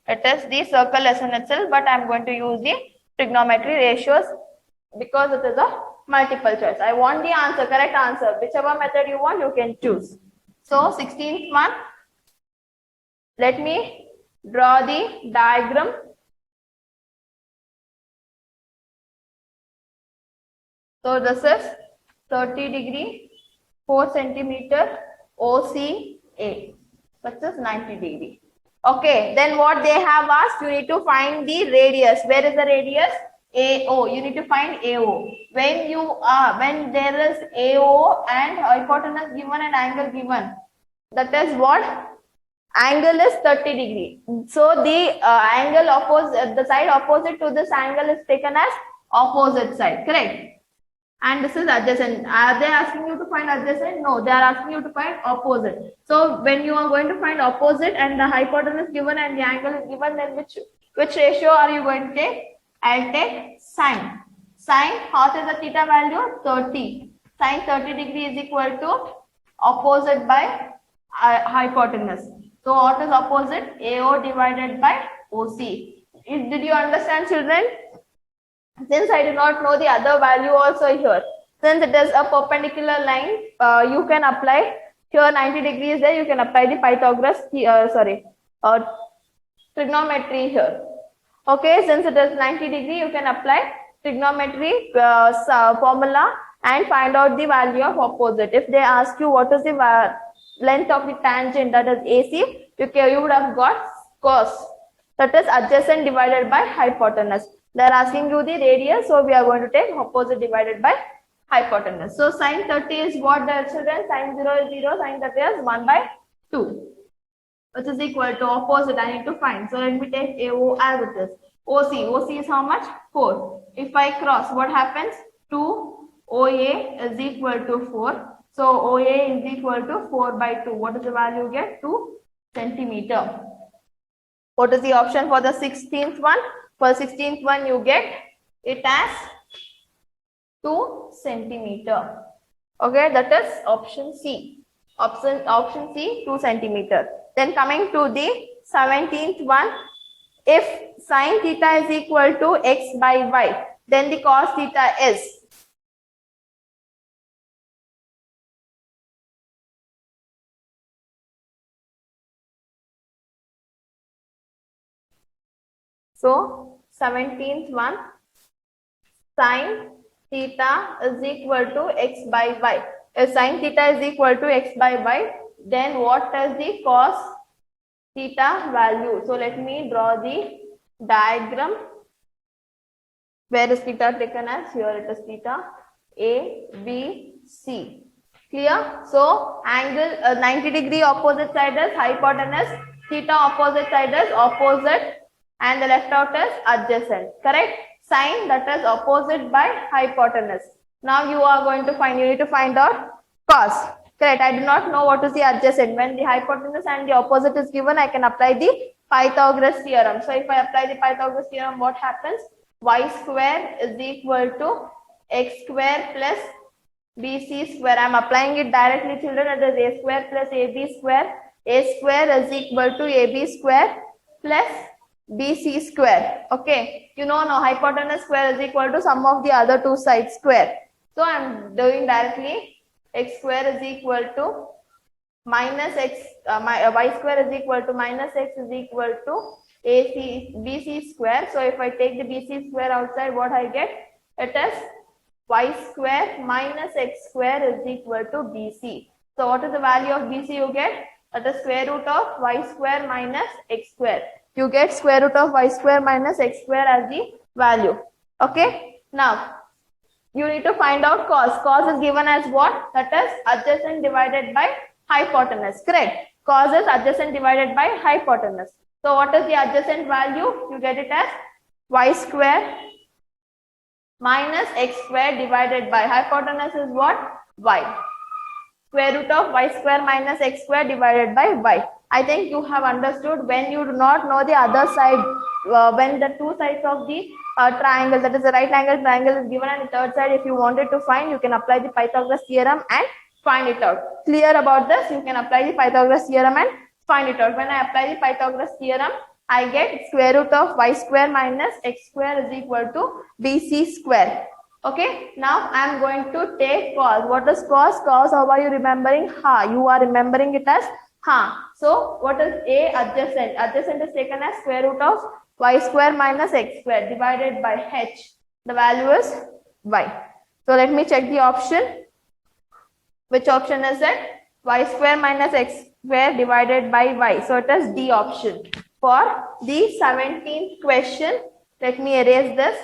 it is the circle lesson itself, but I am going to use the trigonometry ratios because it is a multiple choice. I want the answer, correct answer. Whichever method you want, you can choose. So 16th one, let me draw the diagram. So this is 30 degree, 4 centimeter, OCA. Such as 90 degree. Okay, then what they have asked, you need to find the radius. Where is the radius? AO. You need to find AO. When there is AO and hypotenuse given and angle given, that is what? Angle is 30 degree. So the angle opposite, the side opposite to this angle is taken as opposite side. Correct? And this is adjacent. Are they asking you to find adjacent? No, they are asking you to find opposite. So when you are going to find opposite and the hypotenuse given and the angle is given, then which ratio are you going to take? I'll take sine. Sine, what is the theta value? 30. Sine 30 degree is equal to opposite by hypotenuse. So what is opposite? AO divided by OC. Did you understand, children? Since I do not know the other value also here, since it is a perpendicular line, you can apply here 90 degrees there, you can apply the Pythagoras, trigonometry here. Okay, since it is 90 degree, you can apply trigonometry formula and find out the value of opposite. If they ask you what is the length of the tangent, that is AC, you would have got cos, that is adjacent divided by hypotenuse. They are asking you the radius, so we are going to take opposite divided by hypotenuse. So sine 30 is what, the children? Sine 0 is 0, sine 30 is 1 by 2, which is equal to opposite. I need to find. So let me take AO as it is. OC is how much? 4. If I cross, what happens? 2 OA is equal to 4. So OA is equal to 4 by 2. What is the value you get? 2 centimeter. What is the option for the 16th one? For 16th one, you get it as 2 centimeter. Okay, that is option C. Option C, 2 centimeter. Then coming to the 17th one, if sine theta is equal to x by y, then the cos theta is. So 17th one, sine theta is equal to x by y. If sine theta is equal to x by y, then what is the cos theta value? So let me draw the diagram. Where is theta taken as? Here it is theta A, B, C. Clear? So angle 90 degree opposite side is hypotenuse, theta opposite side is opposite, and the left out is adjacent. Correct? sine, that is opposite by hypotenuse. Now you are going to find, you need to find out cos. Correct. I do not know what is the adjacent. When the hypotenuse and the opposite is given, I can apply the Pythagoras theorem. So if I apply the Pythagoras theorem, what happens? Y square is equal to x square plus bc square. I am applying it directly, children. It is a square plus ab square. A square is equal to ab square plus bc square. Okay. You know now hypotenuse square is equal to sum of the other two sides square. So I am doing directly x square is equal to minus x, y square is equal to minus x is equal to bc square. So if I take the bc square outside, what I get? It is y square minus x square is equal to bc. So what is the value of bc you get? That is square root of y square minus x square. You get square root of y square minus x square as the value. Okay. Now you need to find out cos. Cos is given as what? That is adjacent divided by hypotenuse. Correct. Cos is adjacent divided by hypotenuse. So what is the adjacent value? You get it as y square minus x square divided by hypotenuse is what? Y. Square root of y square minus x square divided by y. I think you have understood. When you do not know the other side, when the two sides of the triangle, that is the right angle triangle is given, and the third side, if you wanted to find, you can apply the Pythagoras theorem and find it out. Clear about this? You can apply the Pythagoras theorem and find it out. When I apply the Pythagoras theorem, I get square root of y square minus x square is equal to bc square. Okay. Now I am going to take cos. What is cos? Cos, how are you remembering? Ha. You are remembering it as ha. So what is a adjacent? Adjacent is taken as square root of y square minus x square divided by h. The value is y. So let me check the option. Which option is it? Y square minus x square divided by y. So it is D option. For the 17th question, let me erase this.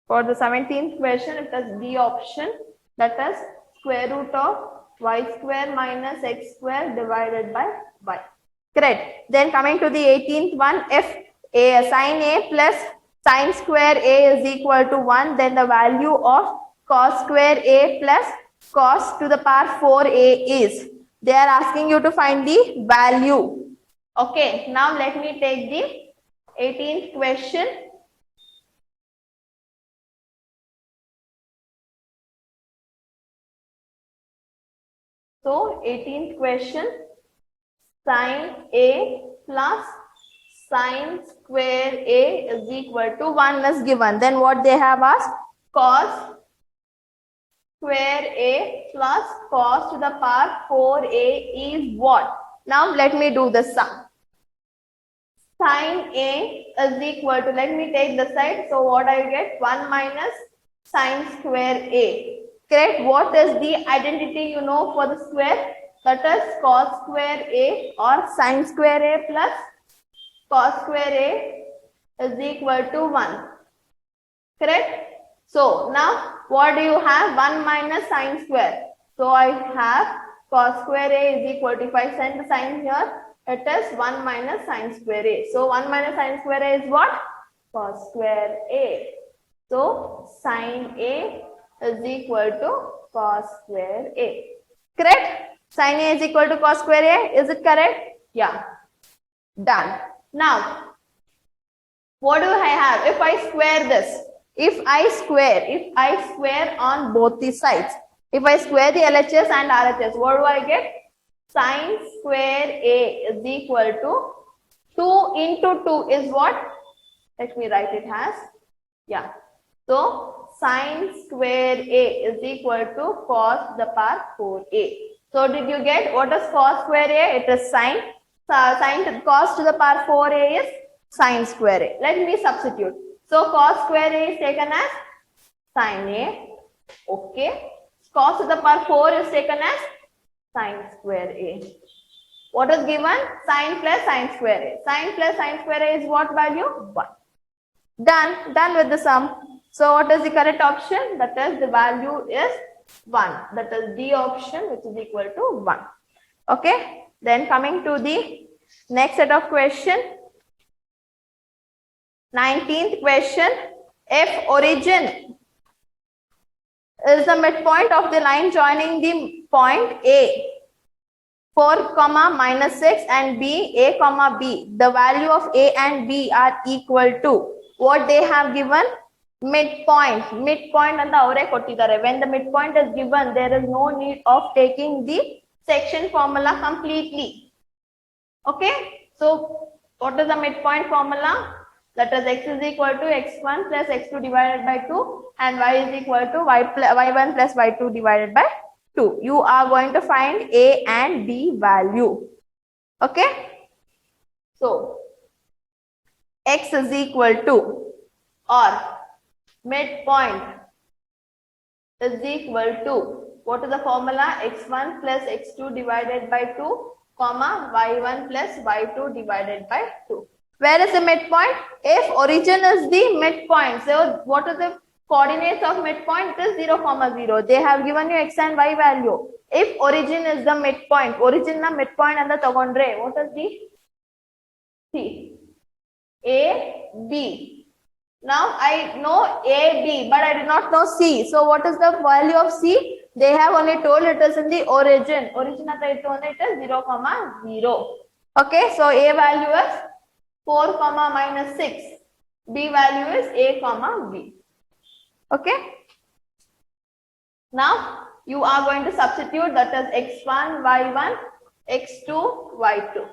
For the 17th question, it is D option, that is square root of y square minus x square divided by y. Correct. Then coming to the 18th one, if a sin a plus sin square a is equal to 1, then the value of cos square a plus cos to the power 4a is. They are asking you to find the value. Okay. Now let me take the 18th question. So 18th question, sin a plus sin square a is equal to 1 is given. Then what they have asked? Cos square a plus cos to the power 4a is what? Now let me do the sum. Sin a is equal to, let me take the side. So what I get? 1 minus sin square a. Correct. What is the identity you know for the square? That is cos square a or sin square a plus cos square a is equal to 1. Correct. So now what do you have? 1 minus sin square. So I have cos square a is equal to, if I send the sign here, it is 1 minus sin square a. So 1 minus sin square a is what? Cos square a. So sin a is equal to cos square a. Correct? Sin a is equal to cos square a. Is it correct? Yeah. Done. Now, what do I have? If I square this, if I square on both the sides, if I square the LHS and RHS, what do I get? Sin square a is equal to 2 into 2 is what? Let me write it as, yeah. So, sin square a is equal to cos to the power 4a. So, did you get what is cos square a? It is sin. Cos to the power 4a is sin square a. Let me substitute. So, cos square a is taken as sin a. Okay. Cos to the power 4 is taken as sin square a. What is given? Sin plus sin square a. Sin plus sin square a is what value? 1. Done with the sum. So what is the correct option? That is the value is 1. That is D option, which is equal to 1. Okay. Then coming to the next set of question. 19th question. If origin is the midpoint of the line joining the point A, 4, minus 6 and B, A, B, the value of A and B are equal to what they have given? Midpoint. Midpoint and the avare kottidare. When the midpoint is given, there is no need of taking the section formula completely. Okay. So what is the midpoint formula? That is x is equal to x1 plus x2 divided by 2 and y is equal to y1 plus y2 divided by 2. You are going to find A and B value. Okay. So x is equal to, or midpoint is equal to, what is the formula? x1 plus x2 divided by 2, y1 plus y2 divided by 2. Where is the midpoint? If origin is the midpoint, so what are the coordinates of midpoint? It is 0, 0. They have given you x and y value. If origin is the midpoint, origin the midpoint and the tagondre, what is the C? A, B. Now I know A, B, but I do not know C. So what is the value of C? They have only told it is in the origin. Origin at it is 0, 0. Okay, so A value is 4, minus 6. B value is A, B. Okay. Now you are going to substitute, that is x1, y1, x2, y2.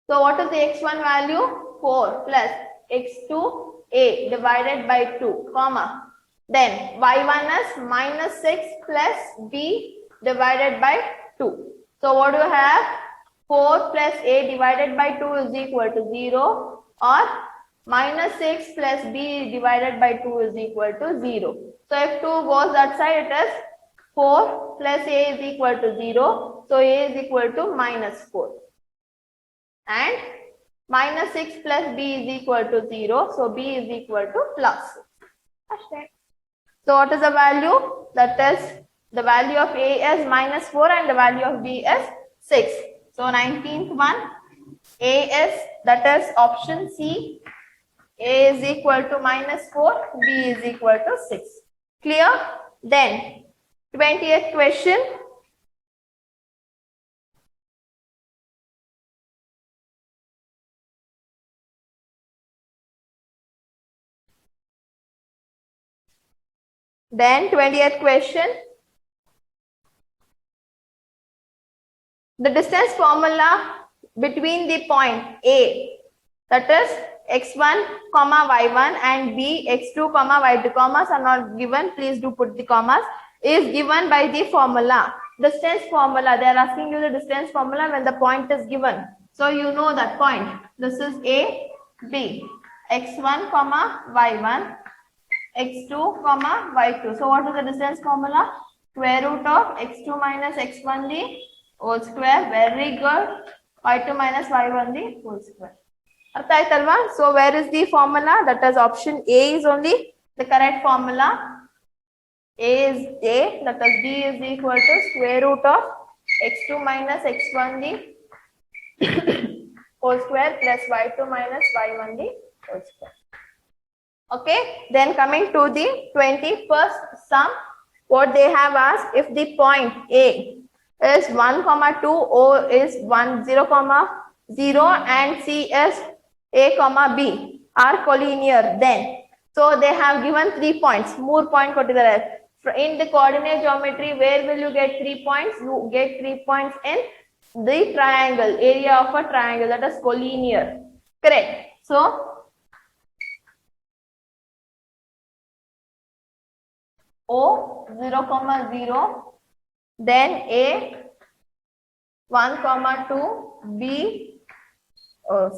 So what is the x1 value? 4 plus x2 A divided by 2, comma. Then y1 is minus 6 plus B divided by 2. So what do you have? 4 plus A divided by 2 is equal to 0, or minus 6 plus B divided by 2 is equal to 0. So if 2 goes that side, it is 4 plus A is equal to 0. So A is equal to minus 4. And minus 6 plus B is equal to 0. So B is equal to plus 6. So what is the value? That is, the value of A is minus 4 and the value of B is 6. So 19th one, A is, that is option C. A is equal to minus 4, B is equal to 6. Clear? Then 20th question. Then 20th question. The distance formula between the point A, that is x1, y1 and B, x2, y2, commas are not given. Please do put the commas. Is given by the formula. Distance formula. They are asking you the distance formula when the point is given. So you know that point. This is A, B, x1, y1, x2, y2. So what is the distance formula? Square root of x2 minus x1 the whole square. Very good. y2 minus y1 the whole square. So where is the formula? That is option A is only the correct formula. A is A, that is B is equal to square root of x2 minus x1 the whole square plus y2 minus y1 the whole square. Okay, then coming to the 21st sum, what they have asked, if the point A is 1, 2, O is 1, 0, 0 and C is A, B are collinear, then so they have given 3 points. More point kottidare. In the coordinate geometry, where will you get 3 points? You get 3 points in the triangle, area of a triangle, that is collinear. Correct. So O 0, 0, then A 1, 2, B,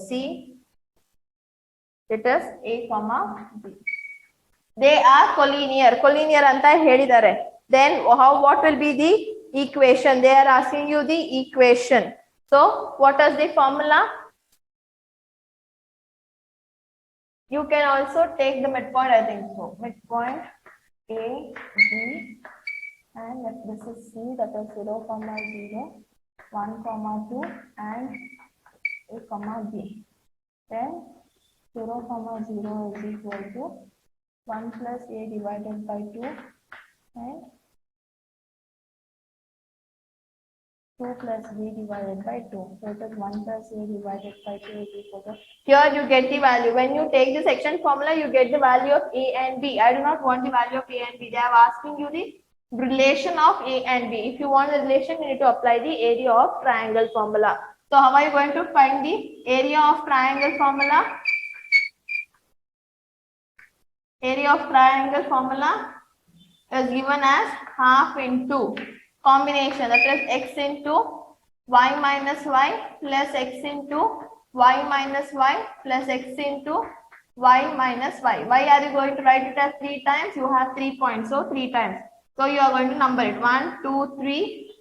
C, it is A, B. They are collinear. Collinear anta helidare. Then what will be the equation? They are asking you the equation. So what is the formula? You can also take the midpoint, I think so. Midpoint A, B, and if this is C, that is 0, 0, 1, 2, and A, B. Then 0, 0 is equal to 1 plus A divided by 2 and 2 plus B divided by 2. So it is 1 plus A divided by 2 is equal to. Here you get the value. When you take the section formula, you get the value of A and B. I do not want the value of A and B. They are asking you the relation of A and B. If you want the relation, you need to apply the area of triangle formula. So how are you going to find the area of triangle formula? Area of triangle formula is given as half into combination, that is x into y minus y plus x into y minus y plus x into y minus y. Why are you going to write it as 3 times? You have 3 points, so 3 times. So you are going to number it 1, 2, 3,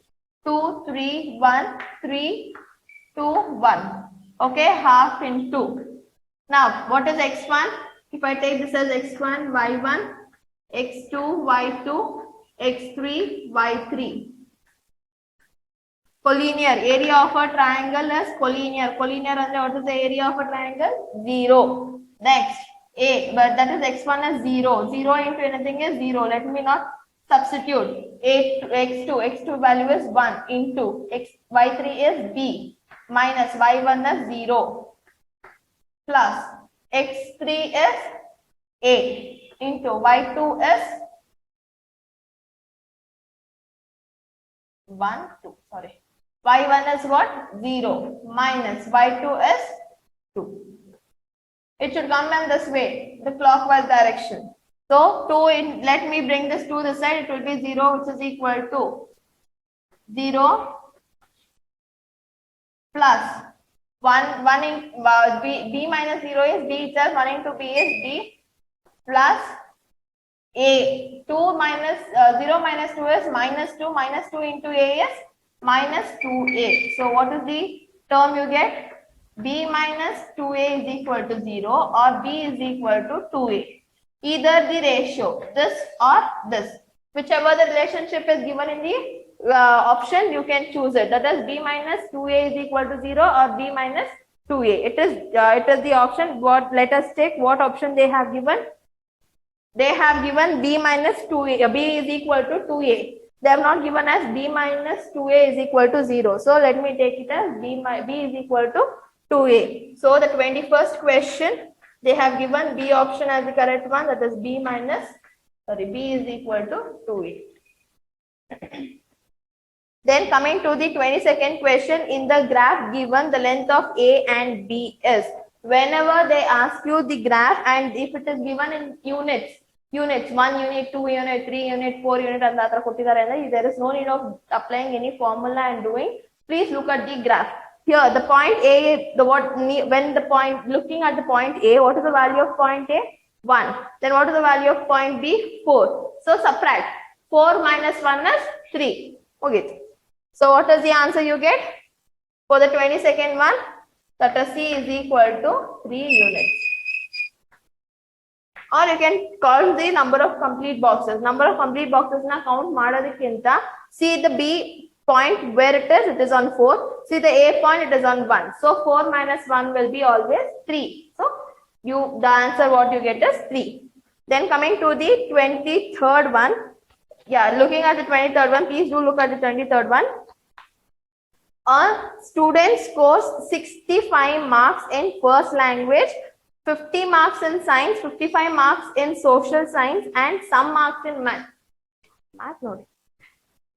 2, 3, 1, 3, 2, 1. Okay, half into. Now, what is x1? If I take this as x1, y1, x2, y2, x3, y3. Collinear. Area of a triangle is collinear. Collinear and what is the area of a triangle? 0. Next, A, but that is x1 is 0. 0 into anything is 0. Let me not substitute. A, x2 value is 1 into y3 is B minus y1 is 0 plus x3 is A into y2 is 1, 2, sorry. Y1 is what? 0 minus y2 is 2. It should come in this way, the clockwise direction. So 2 in, let me bring this to the side, it will be 0 which is equal to 0 plus 1 in B minus 0 is B itself, 1 into B is B plus A. 2 minus 0 minus 2 is minus 2, minus 2 into A is minus 2A. So what is the term you get? B minus 2A is equal to 0 or B is equal to 2A. Either the ratio, this or this. Whichever the relationship is given in the option, you can choose it. That is B minus 2A is equal to 0 or B minus 2A. It is the option. What? Let us take what option they have given. They have given B minus 2A, B is equal to 2A. They have not given as B minus 2A is equal to 0. So let me take it as B is equal to 2A. So the 21st question, they have given B option as the correct one, that is B is equal to 2A. Then coming to the 22nd question, in the graph given, the length of A and B is. Whenever they ask you the graph and if it is given in units, 1 unit, 2 unit, 3 unit, 4 unit, and there is no need of applying any formula and doing. Please look at the graph. Here, the point A, looking at the point A, what is the value of point A? 1. Then what is the value of point B? 4. So subtract. 4 minus 1 is 3. Okay. So what is the answer you get for the 22nd one? That is C is equal to 3 units. Or you can count the number of complete boxes. Number of complete boxes na count madadikinta. See the B point where it is on 4. See the A point, it is on 1. So 4 minus 1 will be always 3. So the answer what you get is 3. Then coming to the 23rd one. Yeah, looking at the 23rd one, please do look at the 23rd one. A student scores 65 marks in first language, 50 marks in science, 55 marks in social science, and some marks in math.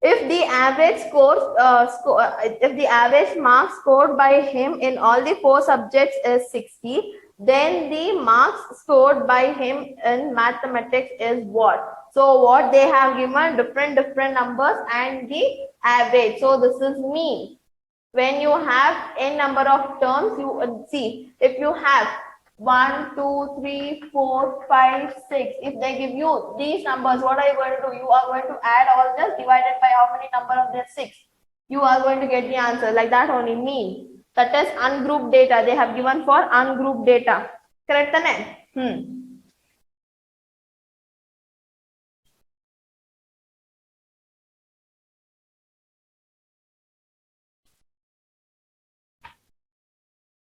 If the average marks scored by him in all the 4 subjects is 60, then the marks scored by him in mathematics is what? So what they have given different numbers and the average. So this is mean. When you have n number of terms, you would see if you have 1, 2, 3, 4, 5, 6. If they give you these numbers, what are you going to do? You are going to add all this divided by how many number of this 6. You are going to get the answer like that only mean. That is ungrouped data. They have given for ungrouped data. Correct?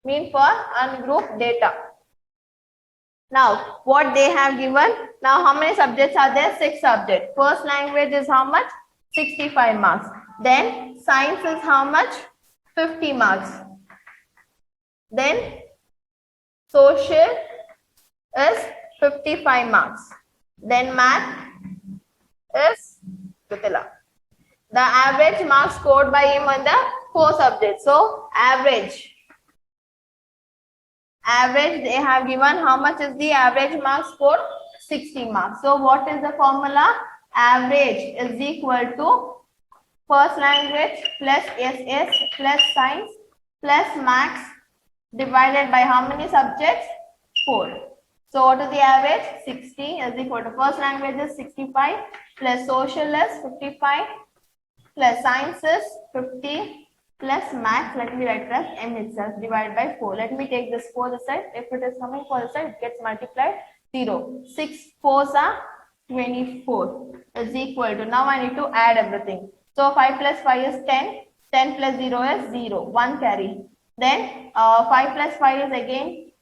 Mean for ungrouped data. Now, what they have given, now how many subjects are there? 6 subjects. First language is how much? 65 marks. Then science is how much? 50 marks. Then social is 55 marks. Then math is Tutila. The average marks scored by him on the 4 subjects. So, average they have given how much is the average marks scored? 60 marks. So, what is the formula? Average is equal to first language plus SS plus science plus maths divided by how many subjects? 4. So, what is the average? 60 is equal to first language is 65 plus social is 55 plus science is 50 plus maths, let me write as m itself, divided by 4. Let me take this 4 this side. If it is coming for this side, it gets multiplied 0. 6 4s are 24 is equal to, now I need to add everything. So 5 plus 5 is 10. 10 plus 0 is 0. 1 carry. Then 5 plus 5 is again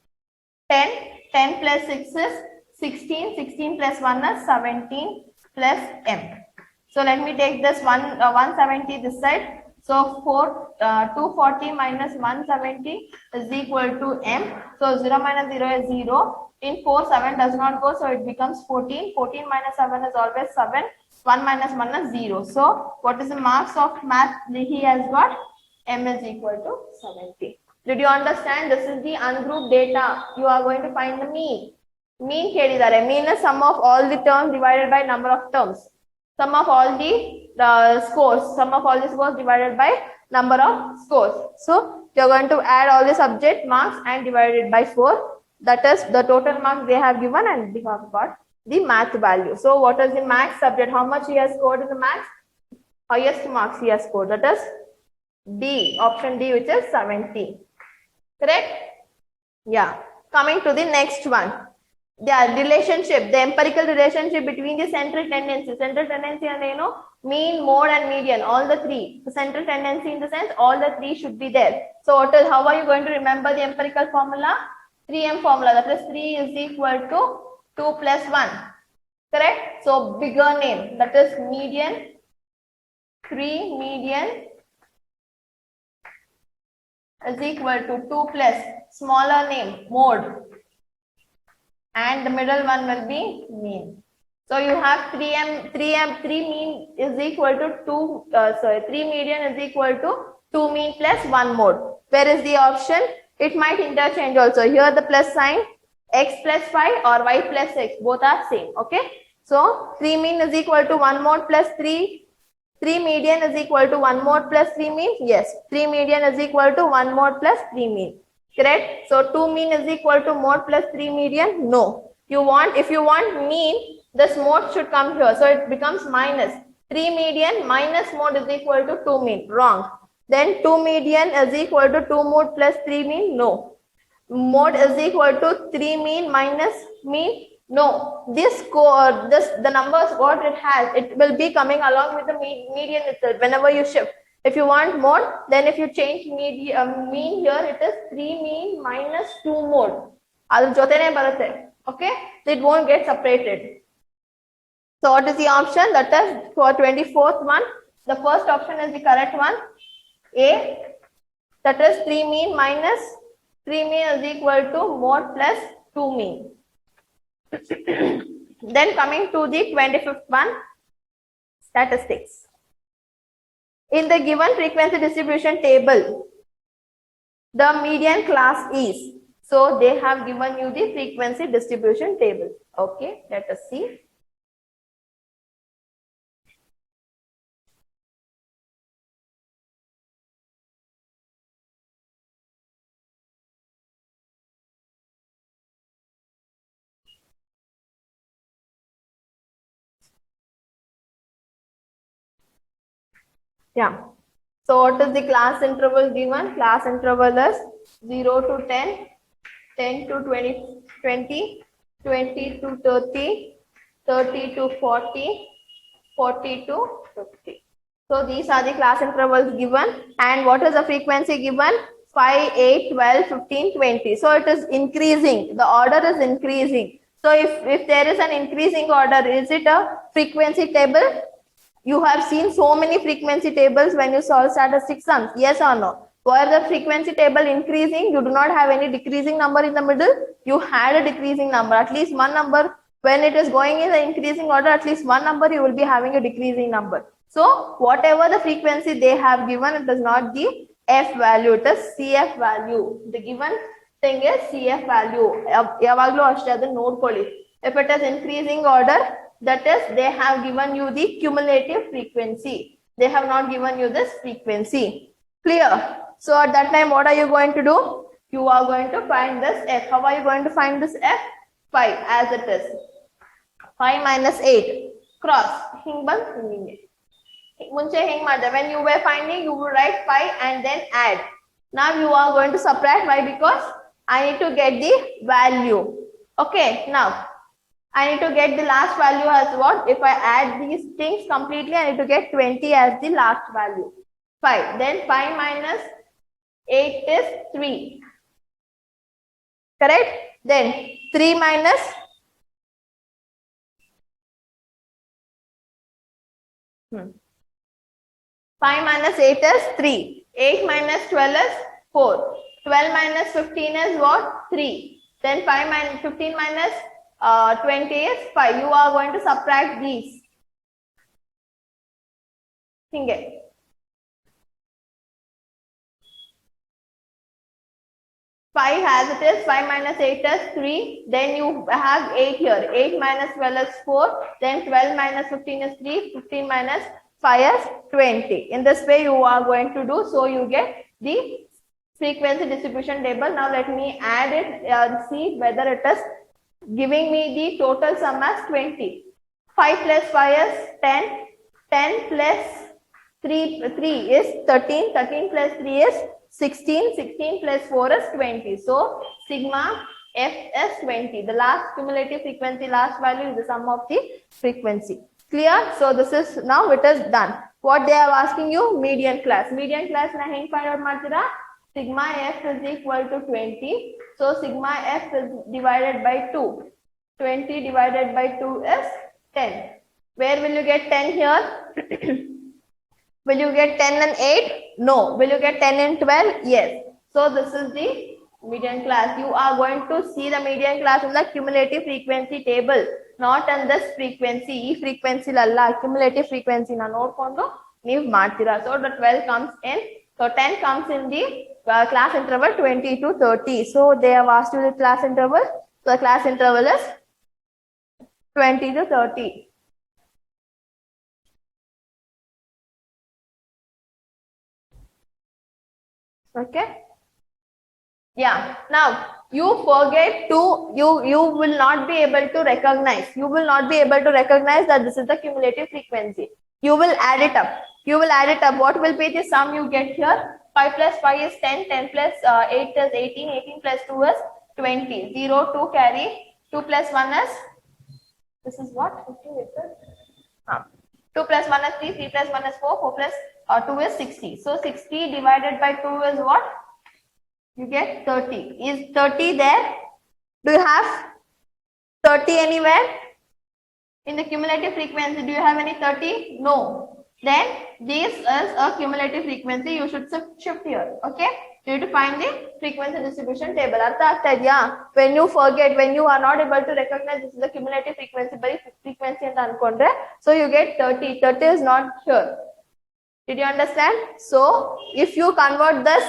10. 10 plus 6 is 16. 16 plus 1 is 17 plus m. So let me take this 170 this side. So 240 minus 170 is equal to m. So 0 minus 0 is 0. In 4, 7 does not go, so it becomes 14. 14 minus 7 is always 7. 1 minus 1 is 0. So what is the marks of math he has got? M is equal to 70. Did you understand? This is the ungrouped data. You are going to find the mean. Mean kedidare. Mean is sum of all the terms divided by number of terms. Sum of all the scores. Sum of all the scores divided by number of scores. So you are going to add all the subject marks and divide it by 4. That is the total marks they have given, and we have got the math value. So what is the max subject? How much he has scored in the max? Highest marks he has scored. That is D, option D, which is 70. Correct? Yeah. Coming to the next one. The relationship, the empirical relationship between the central tendency. Central tendency and mean, mode and median, all the 3. The central tendency in the sense all the 3 should be there. So what is, how are you going to remember the empirical formula? 3M formula, that is 3 is equal to 2 plus 1. Correct? So bigger name, that is median. 3 median is equal to 2 plus smaller name, mode. And the middle one will be mean. So you have 3 mean is equal to 3 median is equal to 2 mean plus 1 mode. Where is the option? It might interchange also. Here the plus sign, x plus 5 or y plus x, both are same. Okay. So 3 mean is equal to 1 mode plus 3. 3 median is equal to 1 mode plus 3 mean. Yes. 3 median is equal to 1 mode plus 3 mean. Correct? So 2 mean is equal to mode plus 3 median? No. If you want mean, this mode should come here. So it becomes minus 3 median minus mode is equal to 2 mean. Wrong. Then 2 median is equal to 2 mode plus 3 mean? No. Mode is equal to 3 mean minus mean? No. The numbers what it has, it will be coming along with the median itself whenever you shift. If you want mode, then if you change mean here, it is 3 mean minus 2 mode. Okay? It won't get separated. So what is the option? That is for 24th one. The first option is the correct one. A. That is 3 mean minus 3 mean is equal to mode plus 2 mean. Then coming to the 25th one. Statistics. In the given frequency distribution table, the median class is. So they have given you the frequency distribution table. Okay, let us see. Yeah. So what is the class interval given? Class interval is 0 to 10, 10 to 20, 20 to 30, 30 to 40, 40 to 50. So these are the class intervals given, and what is the frequency given? 5, 8, 12, 15, 20. So it is increasing, the order is increasing. So if there is an increasing order, is it a frequency table? You have seen so many frequency tables when you solve statistics sums, yes or no? Were the frequency table increasing? You do not have any decreasing number in the middle. You had a decreasing number, at least one number. When it is going in the increasing order, at least one number you will be having a decreasing number. So whatever the frequency they have given, it is not the F value, it is CF value. The given thing is CF value. Yavaglu ashte adu nodಕೊಳ್ಳಿ. If it is increasing order, that is they have given you the cumulative frequency. They have not given you this frequency. Clear? So at that time, what are you going to do? You are going to find this F. How are you going to find this F? 5 as it is. 5 minus 8. Cross. When you were finding, you will write 5 and then add. Now you are going to subtract. Why? Because I need to get the value. Okay, now I need to get the last value as what? If I add these things completely, I need to get 20 as the last value. 5. Then 5 minus 8 is 3. Correct? Then 3 minus 5 minus 8 is 3. 8 minus 12 is 4. 12 minus 15 is what? 3. Then 5 minus 15 minus 20 is 5. You are going to subtract these. Hinge. 5 as it is, 5 minus 8 is 3. Then you have 8 here. 8 minus 12 is 4. Then 12 minus 15 is 3. 15 minus 5 is 20. In this way you are going to do. So you get the frequency distribution table. Now let me add it and see whether it is giving me the total sum as 20. 5 plus 5 is 10. 10 plus 3 is 13. 13 plus 3 is 16. 16 plus 4 is 20. So sigma F is 20. The last cumulative frequency, last value is the sum of the frequency. Clear? So this is now it is done. What they are asking you? Median class. Median class na heng find out ಮಾಡ್ತೀರಾ? Sigma F is equal to 20. So sigma F is divided by 2. 20 divided by 2 is 10. Where will you get 10 here? Will you get 10 and 8? No. Will you get 10 and 12? Yes. So this is the median class. You are going to see the median class in the cumulative frequency table, not in this frequency. E frequency lalla cumulative frequency na nodkondo ನೀವು ಮಾಡ್ತೀರಾ. So the 12 comes in. So 10 comes in the class interval 20 to 30. So they have asked you the class interval. So the class interval is 20 to 30. Okay. Yeah. Now you forget to you will not be able to recognize. You will not be able to recognize that this is the cumulative frequency. You will add it up. You will add it up. What will be the sum you get here? 5 plus 5 is 10. 10 plus 8 is 18. 18 plus 2 is 20. 0, 2 carry. 2 plus 1 is, this is what? 15 liters. 2 plus 1 is 3. 3 plus 1 is 4. 4 plus 2 is 60. So 60 divided by 2 is what? You get 30. Is 30 there? Do you have 30 anywhere? In the cumulative frequency, do you have any 30? No. Then this is a cumulative frequency. You should shift here. Okay? You need to find the frequency distribution table. When you forget, when you are not able to recognize this is the cumulative frequency, but frequency and ankondre, so you get 30. 30 is not here. Did you understand? So if you convert this,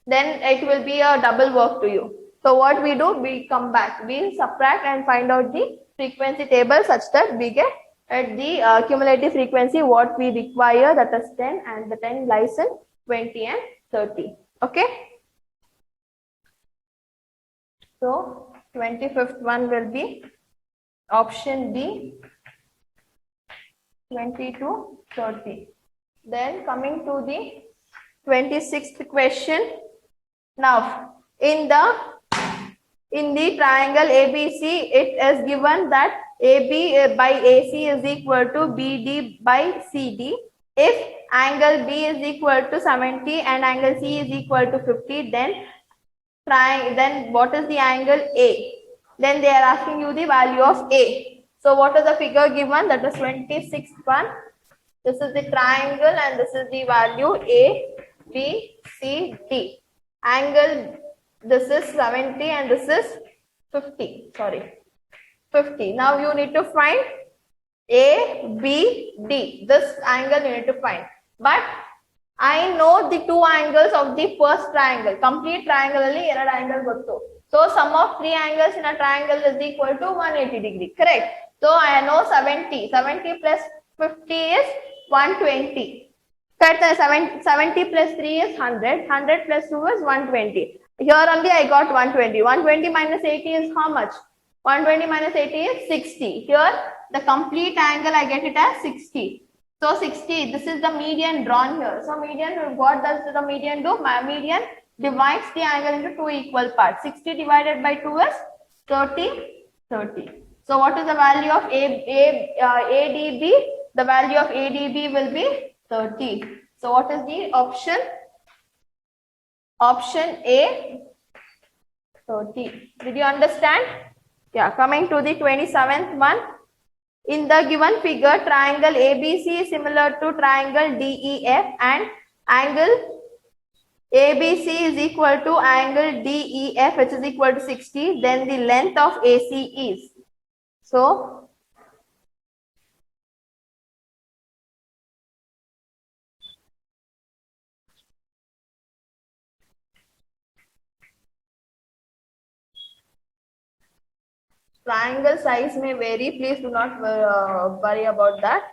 then it will be a double work to you. So what we do, we come back, we subtract and find out the frequency table such that we get at the cumulative frequency what we require, that is 10, and the 10 lies in 20 and 30. Okay. So 25th one will be option B, 20 to 30. Then coming to the 26th question. Now, in the In the triangle ABC, it is given that AB by AC is equal to BD by CD. If angle B is equal to 70 and angle C is equal to 50, then what is the angle A? Then they are asking you the value of A. So what is the figure given? That is 26th one. This is the triangle and this is the value A, B, C, D. Angle, this is 70 and this is 50. Sorry, 50. Now you need to find A, B, D. This angle you need to find. But I know the two angles of the first triangle. Complete triangle alli eradu angle gottu. So sum of three angles in a triangle is equal to 180 degree. Correct. So I know 70. 70 plus 50 is 120. Correct. 70 plus 3 is 100. 100 plus 2 is 120. Here only I got 120. 120 minus 80 is how much? 120 minus 80 is 60. Here the complete angle I get it as 60. So 60, this is the median drawn here. So median, what does the median do? Median divides the angle into two equal parts. 60 divided by 2 is 30, 30. So what is the value of ADB? The value of ADB will be 30. So what is the option? Option A, 30. Did you understand? Yeah, coming to the 27th one. In the given figure, triangle ABC is similar to triangle DEF and angle ABC is equal to angle DEF, which is equal to 60. Then the length of AC is. So, triangle size may vary. Please do not worry about that.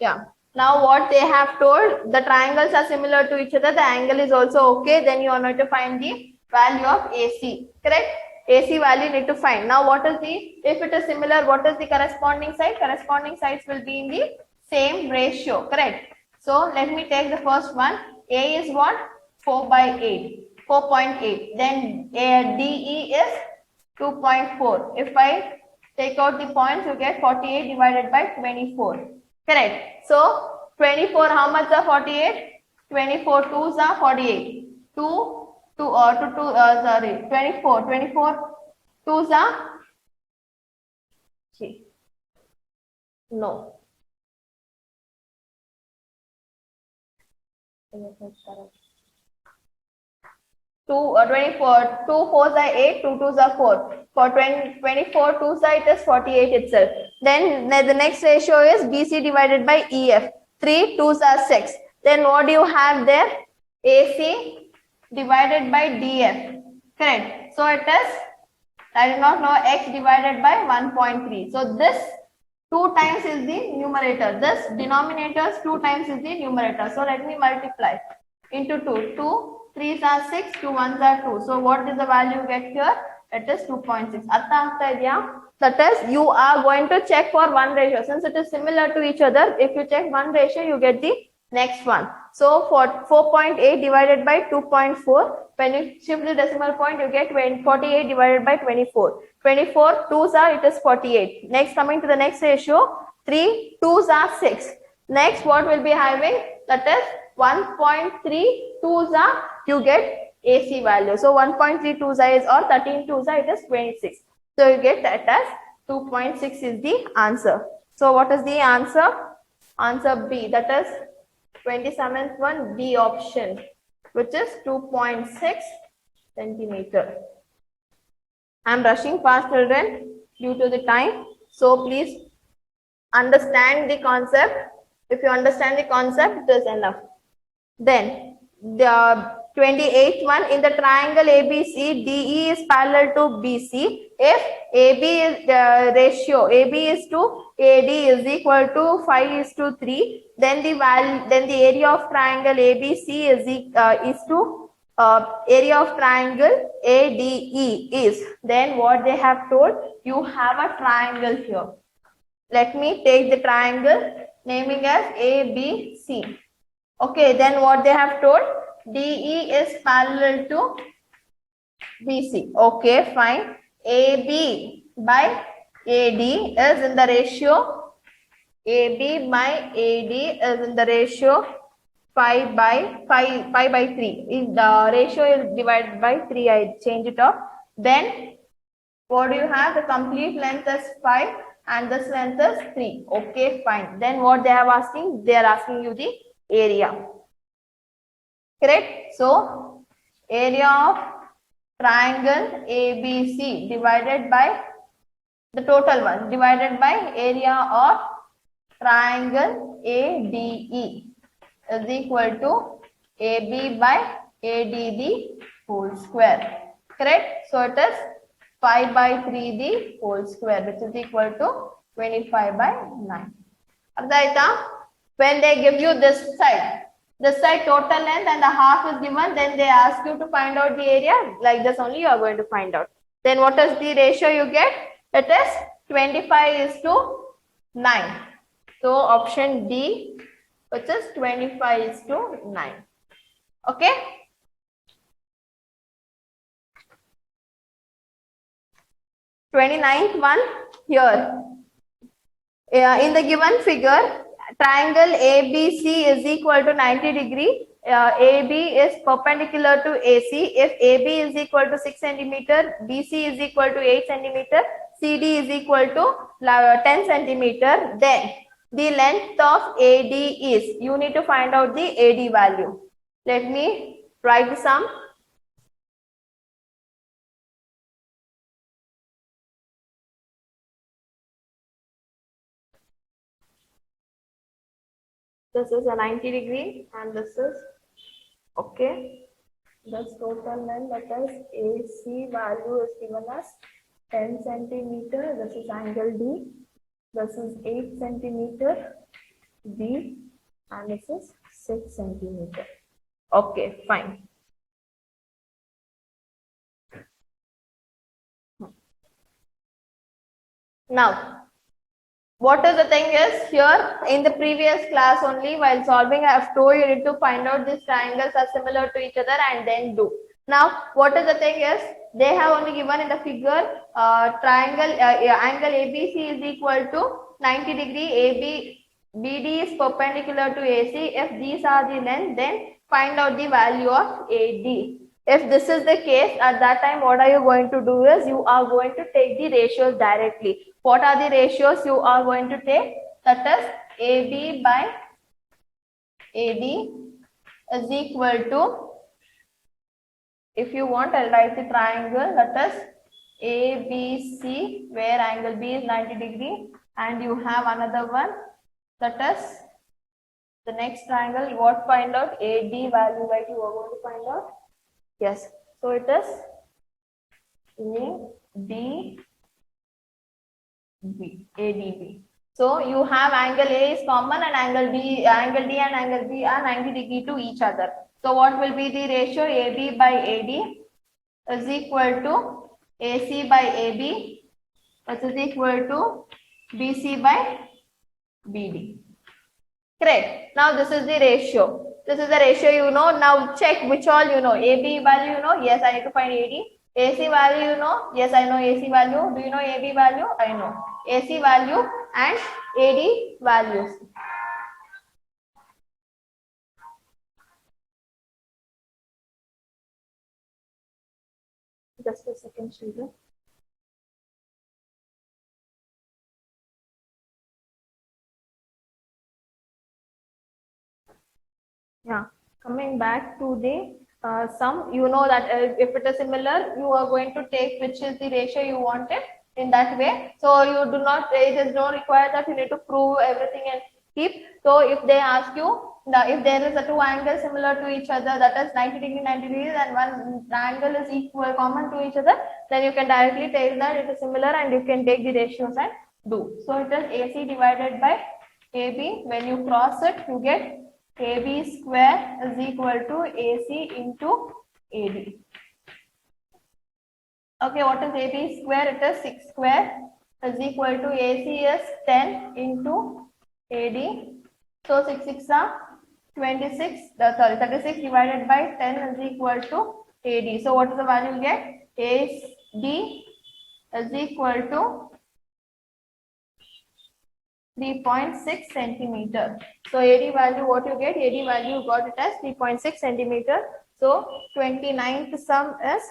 Yeah. Now what they have told, the triangles are similar to each other. The angle is also okay. Then you are going to find the value of AC. Correct? AC value need to find. Now what is the, if it is similar, what is the corresponding side? Corresponding sides will be in the same ratio. Correct? So let me take the first one. A is what? 4 by 8. 4.8. Then DE is 2.4. If I take out the points, you get 48 divided by 24. Correct. So 24, how much are 48? 24 2s are 48. 24 2s are, no. 24, 2 4s are 8, 2 2s are 4. For 24 2 side is 48 itself. Then the next ratio is BC divided by EF. 3 2s are 6. Then what do you have there? AC divided by DF. Correct. So it is, I do not know, X divided by 1.3. So this 2 times is the numerator. This denominator 2 times is the numerator. So let me multiply into 2. 2 3s are 6, 2 1s are 2. So what is the value you get here? It is 2.6. That is, you are going to check for one ratio. Since it is similar to each other, if you check one ratio, you get the next one. So for 4.8 divided by 2.4, when you shift the decimal point, you get 48 divided by 24. 24 2s are, it is 48. Next, coming to the next ratio, 3 2s are 6. Next, what will be having? That is 1.3 2s are, you get AC value. So 1.3 2s is, or 13 2s are, it is 26. So you get that as 2.6 is the answer. So what is the answer? Answer B, that is 27th one, B option, which is 2.6 centimeter. I am rushing fast, children, due to the time. So please understand the concept. If you understand the concept, it is enough. Then the 28th one, in the triangle ABC, DE is parallel to BC. If AB is ratio, AB is to AD is equal to 5:3, then the area of triangle ABC is to area of triangle ADE is, then what they have told, you have a triangle here. Let me take the triangle naming as ABC. Okay, then what they have told, DE is parallel to BC. Okay, fine. AB by AD is in the ratio, AB by AD is in the ratio 5 by 3. If the ratio is divided by 3, I change it off. Then what do you have? The complete length is 5 and this length is 3. Okay, fine. Then what they are asking? They are asking you the area. Correct? So, area of triangle ABC divided by the total one divided by area of triangle ADE is equal to AB by AD whole square. Correct? So, it is 5 by 3 the whole square, which is equal to 25 by 9. When they give you this side total length and the half is given, then they ask you to find out the area. Like this only you are going to find out. Then what is the ratio you get? It is 25:9. So option D, which is 25:9. Okay. Twenty-ninth one here. In the given figure, triangle ABC is equal to 90 degree. AB is perpendicular to AC. If AB is equal to 6 centimeter, BC is equal to 8 centimeter, CD is equal to 10 centimeter, then the length of AD is, you need to find out the AD value. Let me write the sum. This is a 90 degree and this is, okay, this total length, that is AC value is given as 10 centimeter. This is angle D. This is 8 centimeter B and this is 6 centimeter. Okay, fine. Now, what is the thing is, here in the previous class only, while solving, I have told you need to find out these triangles are similar to each other and then do. Now, what is the thing is, they have only given in the figure triangle angle ABC is equal to 90 degree, BD is perpendicular to AC. If these are the length, then find out the value of AD. If this is the case, at that time, what are you going to do is, you are going to take the ratios directly. What are the ratios you are going to take? That is AB by AD is equal to, if you want, I'll write the triangle, that is ABC, where angle B is 90 degree, and you have another one, that is the next triangle. What find out? AD value, right? You are going to find out. Yes. So it is ADB. So you have angle A is common and angle D and angle B are 90 degree to each other. So what will be the ratio? AB by AD is equal to AC by AB, which is equal to BC by BD. Correct. Now this is the ratio. This is the ratio you know. Now check which all you know. AB value you know. Yes, I need to find AD. AC value you know. Yes, I know AC value. Do you know AB value? I know. AC value and AD values. Just a second, children. Yeah, coming back to the sum, you know that if it is similar, you are going to take which is the ratio you wanted in that way. So you do not, it is not required that you need to prove everything and keep. So if they ask you, if there is a two angles similar to each other, that is 90 degree, 90 degrees, and one angle is equal, common to each other, then you can directly take that it is similar and you can take the ratios and do. So it is AC divided by AB. When you cross it, you get AB square is equal to AC into AD. Okay, what is AB square? It is 6 square is equal to AC is 10 into AD. So 6 6 are 26, 36 divided by 10 is equal to AD. So what is the value you get? AD is equal to 3.6 centimeter. So AD value, what you get? AD value you got it as 3.6 centimeter. So 29th sum is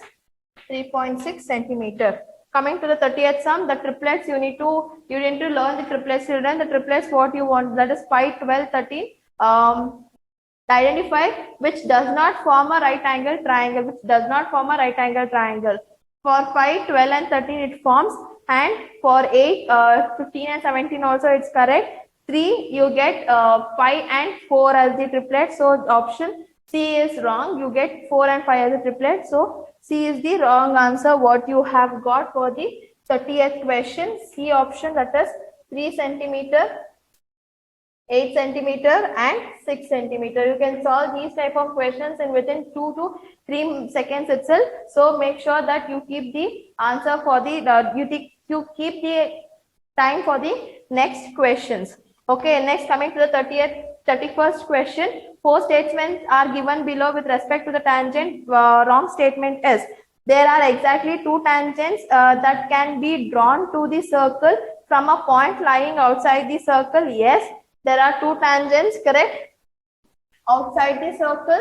3.6 centimeter. Coming to the 30th sum, the triplets you need to learn the triplets, children. The triplets what you want, that is 5, 12, 13. Identify which does not form a right angle triangle, which does not form a right angle triangle. For 5, 12 and 13 it forms, and for 8, 15 and 17 also it's correct. 3 you get 5 and 4 as the triplet, so option C is wrong. You get 4 and 5 as a triplet, so C is the wrong answer what you have got for the 30th question. C option, that is 3 centimeter, 8 centimeter and 6 centimeter. You can solve these type of questions in within 2 to 3 seconds itself. So make sure that you keep the answer for the you keep the time for the next questions. Okay, next coming to the 31st question. 4 statements are given below with respect to the tangent. Wrong statement is there are exactly 2 tangents that can be drawn to the circle from a point lying outside the circle. Yes, there are 2 tangents, correct? Outside the circle,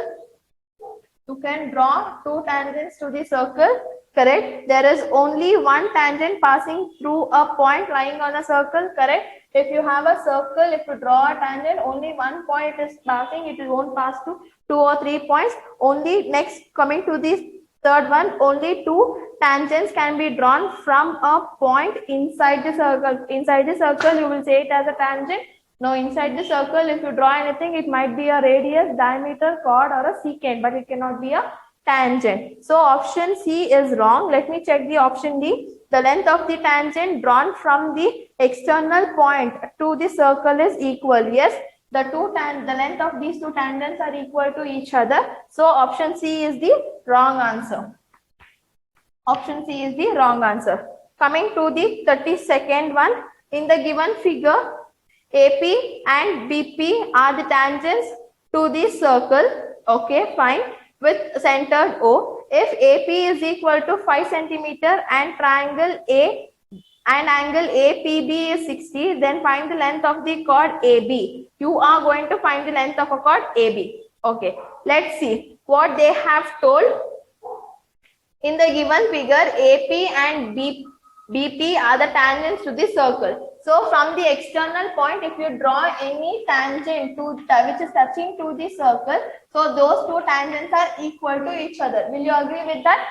you can draw 2 tangents to the circle, correct? There is only 1 tangent passing through a point lying on a circle, correct? If you have a circle, if you draw a tangent, only 1 point is passing, it won't pass to 2 or 3 points. Only next, coming to this third one, only 2 tangents can be drawn from a point inside the circle. Inside the circle, you will say it as a tangent. Now, inside the circle, if you draw anything, it might be a radius, diameter, chord, or a secant, but it cannot be a tangent. So, option C is wrong. Let me check the option D. The length of the tangent drawn from the external point to the circle is equal. Yes, the length of these 2 tangents are equal to each other. So, option C is the wrong answer. Option C is the wrong answer. Coming to the 32nd one, in the given figure, AP and BP are the tangents to the circle. Okay, fine. With centered O. If AP is equal to 5 centimeter and triangle A and angle APB is 60, then find the length of the chord AB. You are going to find the length of a chord AB. Okay, let's see what they have told. In the given figure, AP and BP are the tangents to the circle. So from the external point, if you draw any tangent to which is touching to the circle, so those 2 tangents are equal to each other. Will you agree with that?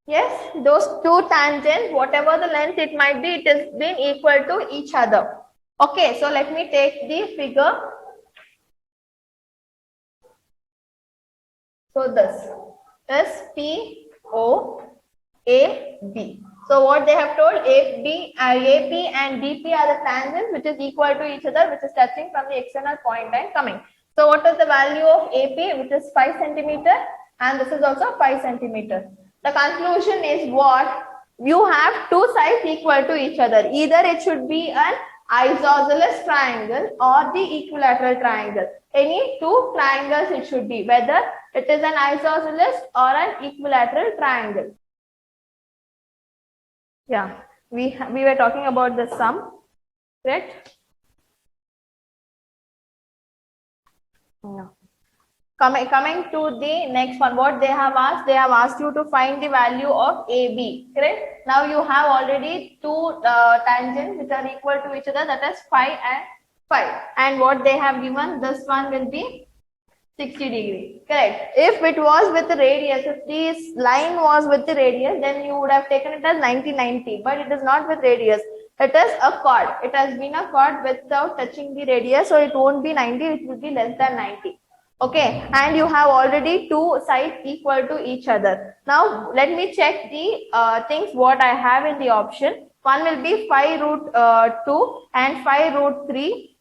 Yes, those 2 tangents, whatever the length it might be, it has been equal to each other. Okay, so let me take the figure. So this is POAB. So what they have told, AP and BP are the tangents which is equal to each other, which is touching from the external point and coming. So what is the value of AP, which is 5 centimeter, and this is also 5 centimeter. The conclusion is what? You have 2 sides equal to each other. Either it should be an isosceles triangle or the equilateral triangle. Any 2 triangles it should be, whether it is an isosceles or an equilateral triangle. Yeah, we were talking about the sum, correct? No. Coming to the next one, what they have asked you to find the value of AB, correct? Now you have already 2 tangents which are equal to each other, that is 5 and 5. And what they have given, this one will be 60 degree, correct? If it was with the radius, if this line was with the radius, then you would have taken it as 90, but it is not with radius. It is a chord. It has been a chord without touching the radius, so it won't be 90, it will be less than 90. Okay, and you have already 2 sides equal to each other. Now, let me check the things what I have in the option. One will be 5 root 2 and 5 root 3.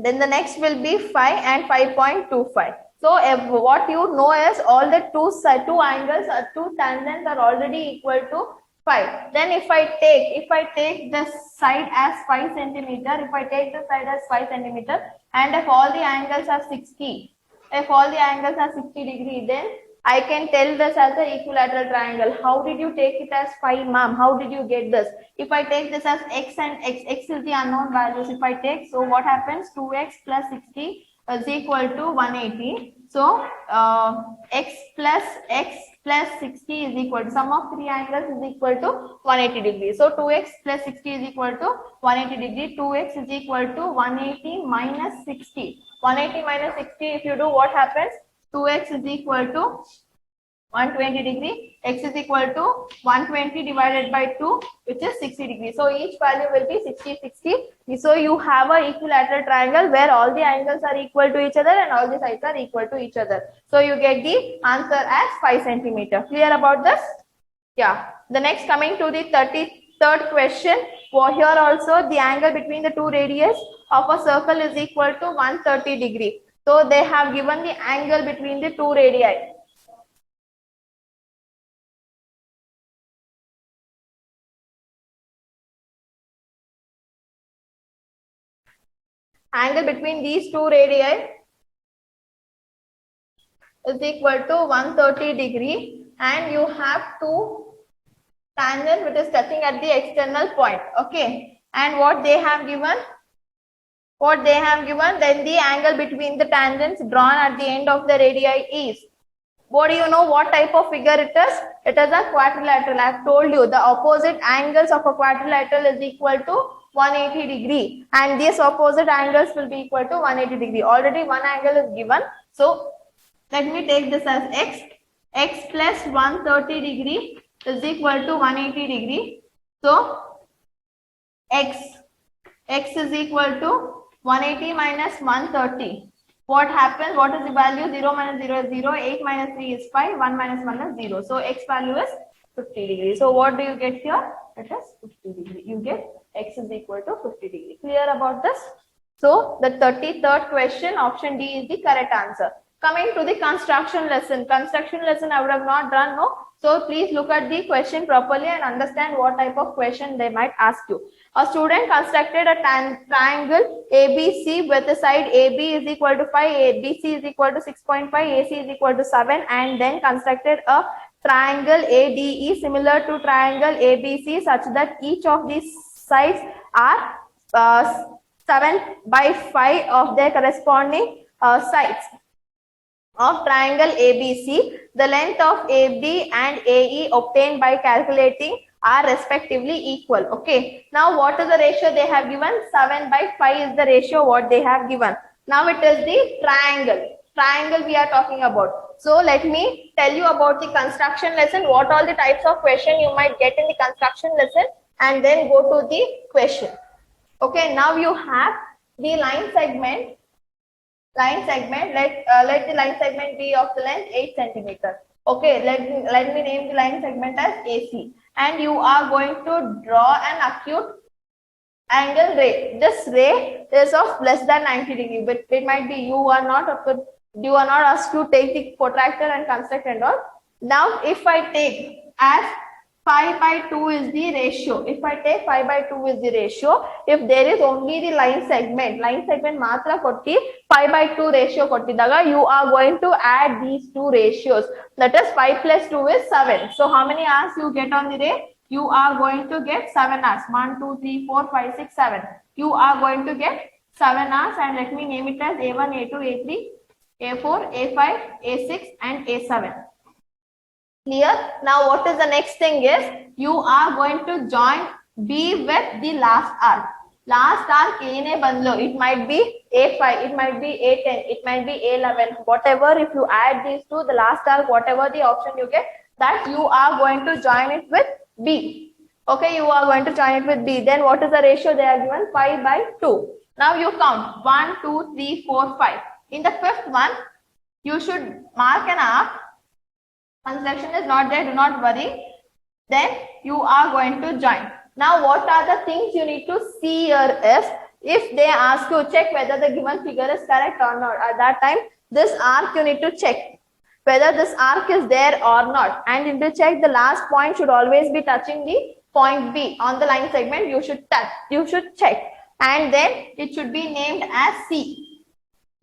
Then the next will be 5 and 5.25. So what you know is all the two angles or two tangents are already equal to 5. Then if I take this side as 5 centimeter, if I take the side as 5 centimeter, and if all the angles are 60, if all the angles are 60 degree, then I can tell this as an equilateral triangle. How did you take it as 5, ma'am? How did you get this? If I take this as x and x is the unknown values. If I take, so what happens? 2x plus 60 is equal to 180. So x plus 60 is equal to, sum of three angles is equal to 180 degrees. So 2x plus 60 is equal to 180 degree. 2x is equal to 180 minus 60. 180 minus 60, if you do, what happens? 2x is equal to 120 degree, x is equal to 120 divided by 2, which is 60 degrees. So each value will be 60, 60. So you have a equilateral triangle where all the angles are equal to each other and all the sides are equal to each other. So you get the answer as 5 centimeter. Clear about this? Yeah. The next, coming to the 33rd question. For here also the angle between the two radius of a circle is equal to 130 degree. So they have given the angle between the two radii. Angle between these two radii is equal to 130 degree, and you have two tangent which is touching at the external point. Okay, and what they have given, then the angle between the tangents drawn at the end of the radii is. What do you know what type of figure it is? It is a quadrilateral. I have told you the opposite angles of a quadrilateral is equal to 180 degree, and these opposite angles will be equal to 180 degree. Already one angle is given. So let me take this as x. X plus 130 degree is equal to 180 degree. So x is equal to 180 minus 130. What happens? What is the value? 0 minus 0 is 0. 8 minus 3 is 5. 1 minus 1 is 0. So x value is 50 degree. So what do you get here? It is 50 degree. You get x is equal to 50 degree. Clear about this? So the 33rd question, option D is the correct answer. Coming to the construction lesson. Construction lesson I would have not done, no. So please look at the question properly and understand what type of question they might ask you. A student constructed a triangle ABC with the side AB is equal to 5, BC is equal to 6.5, AC is equal to 7, and then constructed a triangle ADE similar to triangle ABC such that each of these sides are 7 by 5 of their corresponding sides of triangle ABC. The length of AB and AE obtained by calculating are respectively equal. Okay. Now what is the ratio they have given? 7 by 5 is the ratio what they have given. Now it is the triangle. Triangle we are talking about. So let me tell you about the construction lesson. What all the types of question you might get in the construction lesson, and then go to the question. Okay. Now you have the line segment. Let the line segment be of the length 8 centimeter. Okay, let me name the line segment as AC, and you are going to draw an acute angle ray. This ray is of less than 90 degree, but it might be you are not asked to take the protractor and construct and all. Now, if I take as 5 by 2 is the ratio. If I take 5 by 2 is the ratio, if there is only the line segment matra kotti 5 by 2 ratio kottidaga, you are going to add these two ratios. That is 5 plus 2 is 7. So how many hours you get on the ray? You are going to get 7 hours. 1, 2, 3, 4, 5, 6, 7. You are going to get 7 hours, and let me name it as A1, A2, A3, A4, A5, A6 and A7. Clear? Now what is the next thing is, you are going to join B with the last arc. Last arc A bandlo. It might be A5, it might be A10, it might be A11. Whatever, if you add these two, the last arc, whatever the option you get, that you are going to join it with B. Okay, you are going to join it with B. Then what is the ratio they are given? 5 by 2. Now you count 1, 2, 3, 4, 5. In the fifth one, you should mark an arc. Construction is not there, do not worry. Then you are going to join. Now what are the things you need to see here is, if they ask you check whether the given figure is correct or not, at that time this arc you need to check whether this arc is there or not, and you need to check the last point should always be touching the point B on the line segment. You should check, and then it should be named as C.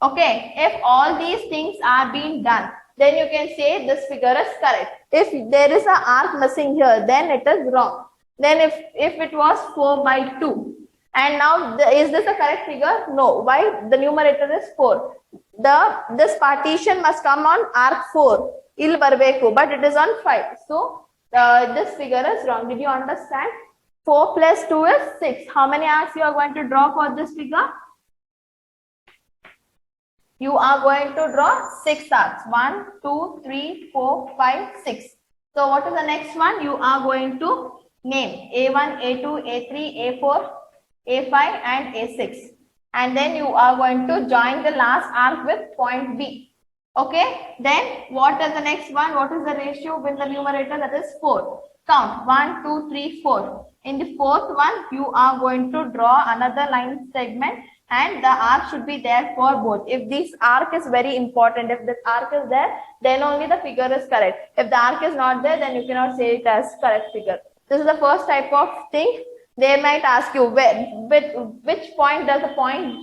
Okay, if all these things are being done, then you can say this figure is correct. If there is an arc missing here, then it is wrong. Then if it was 4 by 2, and now is this a correct figure? No. Why? The numerator is 4. This partition must come on arc 4. Il barbeku, but it is on 5. So this figure is wrong. Did you understand? 4 plus 2 is 6. How many arcs you are going to draw for this figure? You are going to draw 6 arcs. 1, 2, 3, 4, 5, 6. So what is the next one? You are going to name A1, A2, A3, A4, A5 and A6. And then you are going to join the last arc with point B. Okay. Then what is the next one? What is the ratio with the numerator? That is 4. Count 1, 2, 3, 4. In the fourth one, you are going to draw another line segment, and the arc should be there for both. If this arc is very important, if this arc is there, then only the figure is correct. If the arc is not there, then you cannot say it as correct figure. This is the first type of thing. They might ask you which point does the point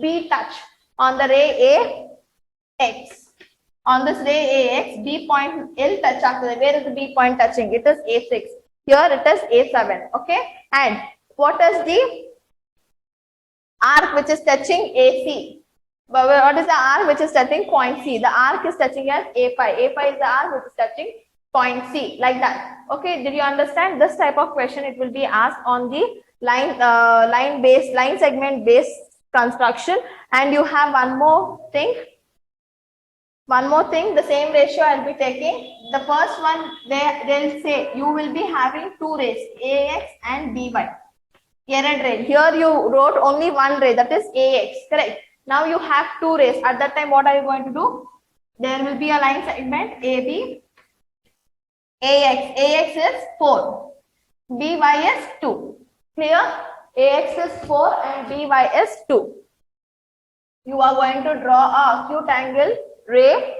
B touch on the ray AX. On this ray AX, B point L touch after that. Where is the B point touching? It is A6. Here it is A7. Okay. And what is the arc which is touching AC? What is the arc which is touching point C? The arc is touching at A5. A5 is the arc which is touching point C, like that. Okay, did you understand? This type of question it will be asked on the line segment based construction. And you have one more thing, the same ratio I'll be taking. The first one, they'll say you will be having 2 rays, AX and BY. Here you wrote only one ray, that is AX, correct? Now you have 2 rays. At that time, what are you going to do? There will be a line segment AB, AX. AX is 4, BY is 2. Clear? AX is 4 and BY is 2. You are going to draw a acute angle ray.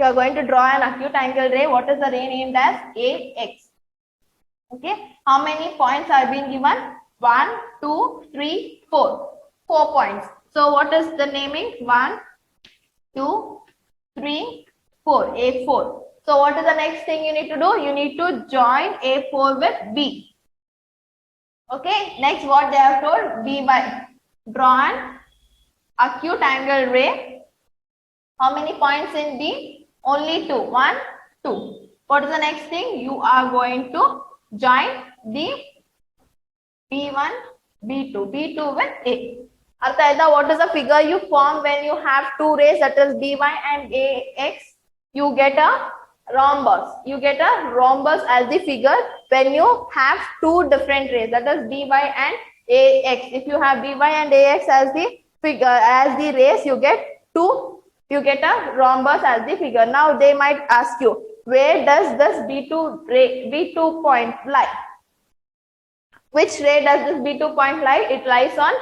You are going to draw an acute angle ray. What is the ray named as? AX. Okay. How many points are being given? 1, 2, 3, 4. 4 points. So what is the naming? 1, 2, 3, 4. A4. So what is the next thing you need to do? You need to join A4 with B. Okay. Next, what they have told? BY. Draw an acute angle ray. How many points in B? Only 2. 1, 2. What is the next thing? You are going to join the B1, B2. B2 with A. Artha, what is the figure you form when you have 2 rays, that is BY and AX? You get a rhombus. You get a rhombus as the figure when you have 2 different rays, that is BY and AX. If you have BY and AX as the figure, as the rays, you get a rhombus as the figure. Now they might ask you, where does this B2 point lie? Which ray does this B2 point lie? It lies on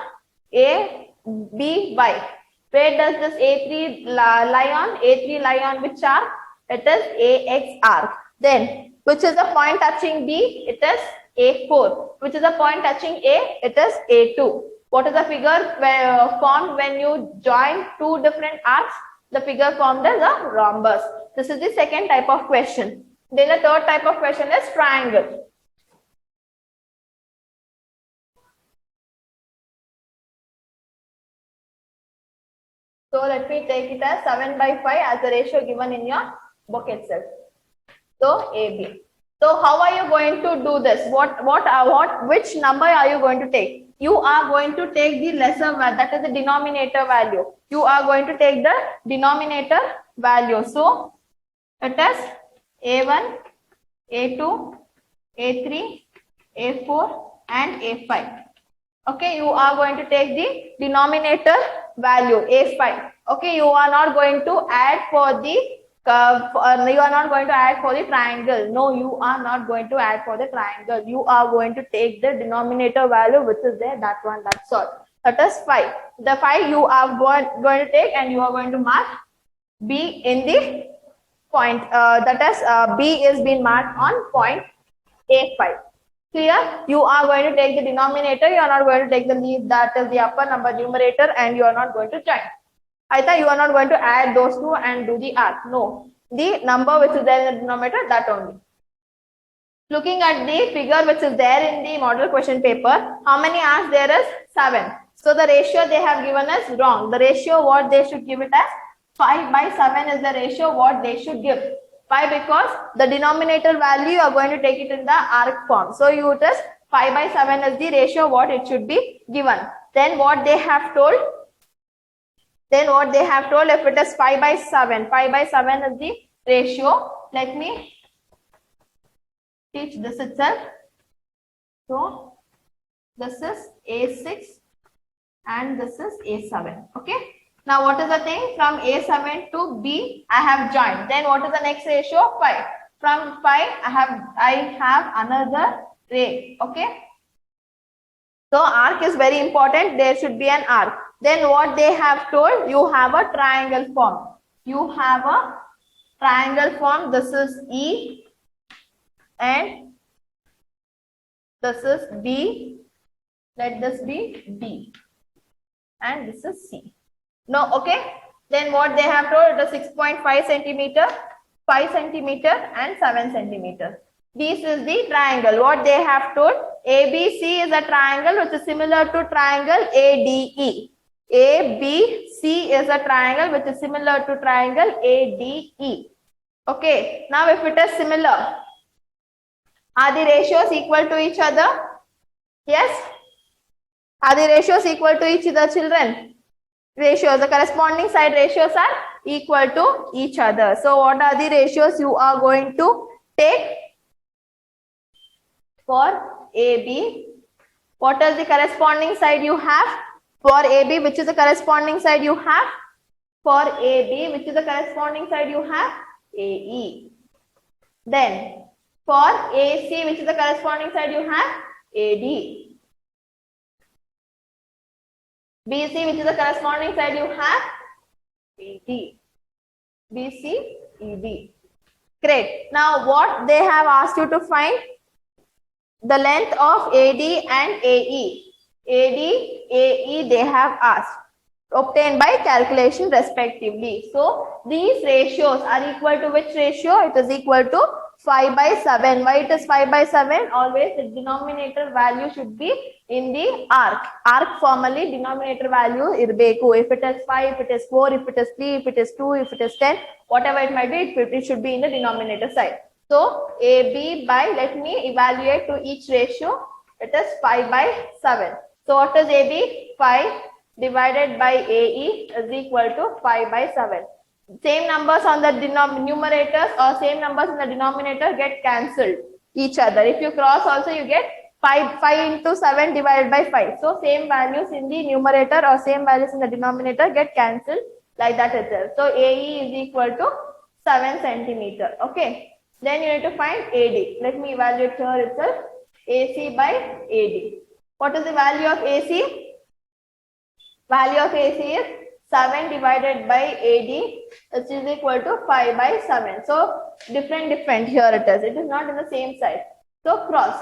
ABY. Where does this A3 lie on? A3 lie on which arc? It is AX arc. Then, which is the point touching B? It is A4. Which is the point touching A? It is A2. What is the figure formed when you join 2 different arcs? The figure formed as a rhombus. This is the second type of question. Then the third type of question is triangle. So let me take it as 7 by 5 as the ratio given in your book itself. So AB. So how are you going to do this? Which number are you going to take? You are going to take the lesser value, that is the denominator value. You are going to take the denominator value. So it is A1, A2, A3, A4 and A5. Okay, you are going to take the denominator value A5. Okay, you are not going to add for the You are not going to add for the triangle. No, you are not going to add for the triangle. You are going to take the denominator value which is there, that one, that's all. That is 5. The 5 you are going to take and you are going to mark B in the point. That is B is being marked on point A5. Clear? You are going to take the denominator. You are not going to take the least, that is the upper number numerator, and you are not going to join. I thought you are not going to add those two and do the arc. No, the number which is there in the denominator, that only. Looking at the figure which is there in the model question paper, how many arcs there is? 7. So the ratio they have given us wrong. The ratio what they should give it as 5/7 is the ratio what they should give. Why? Because the denominator value you are going to take it in the arc form. So you it is 5/7 is the ratio what it should be given. Then what they have told? If it is 5/7, 5/7 is the ratio. Let me teach this itself. So this is A6 and this is A7. Okay. Now what is the thing? From A7 to B I have joined. Then what is the next ratio? 5. From 5 I have another ray. Okay. So arc is very important. There should be an arc. Then what they have told, you have a triangle form. You have a triangle form. This is E and this is B. Let this be D. And this is C. No, okay. Then what they have told, it is 6.5 centimeter, 5 centimeter and 7 centimeter. This is the triangle. What they have told, ABC is a triangle which is similar to triangle ADE. ABC is a triangle which is similar to triangle ADE. Okay. Now if it is similar, are the ratios equal to each other? Yes. Are the ratios equal to each other, children? Ratios, the corresponding side ratios are equal to each other. So what are the ratios you are going to take for AB? What is the corresponding side you have? For AB, which is the corresponding side you have? For AB, which is the corresponding side you have? AE. Then for AC, which is the corresponding side you have? AD. BC, which is the corresponding side you have? ED. BC, ED. Great. Now what they have asked you to find? The length of AD and AE. AD, AE they have asked. Obtained by calculation respectively. So these ratios are equal to which ratio? It is equal to 5/7. Why it is 5/7? Always the denominator value should be in the arc. Arc formally denominator value irbeku. If it is 5, if it is 4, if it is 3, if it is 2, if it is 10, whatever it might be, it should be in the denominator side. So AB by, let me evaluate to each ratio. It is 5/7. So what is AB? 5 divided by AE is equal to 5/7. Same numbers on the numerators or same numbers in the denominator get cancelled each other. If you cross also you get 5 into 7 divided by 5. So same values in the numerator or same values in the denominator get cancelled like that itself. So AE is equal to 7 centimeter. Okay. Then you need to find AD. Let me evaluate here itself. AC by AD. What is the value of AC? Value of AC is 7 divided by AD, which is equal to 5/7. So different here it is. It is not in the same side. So cross.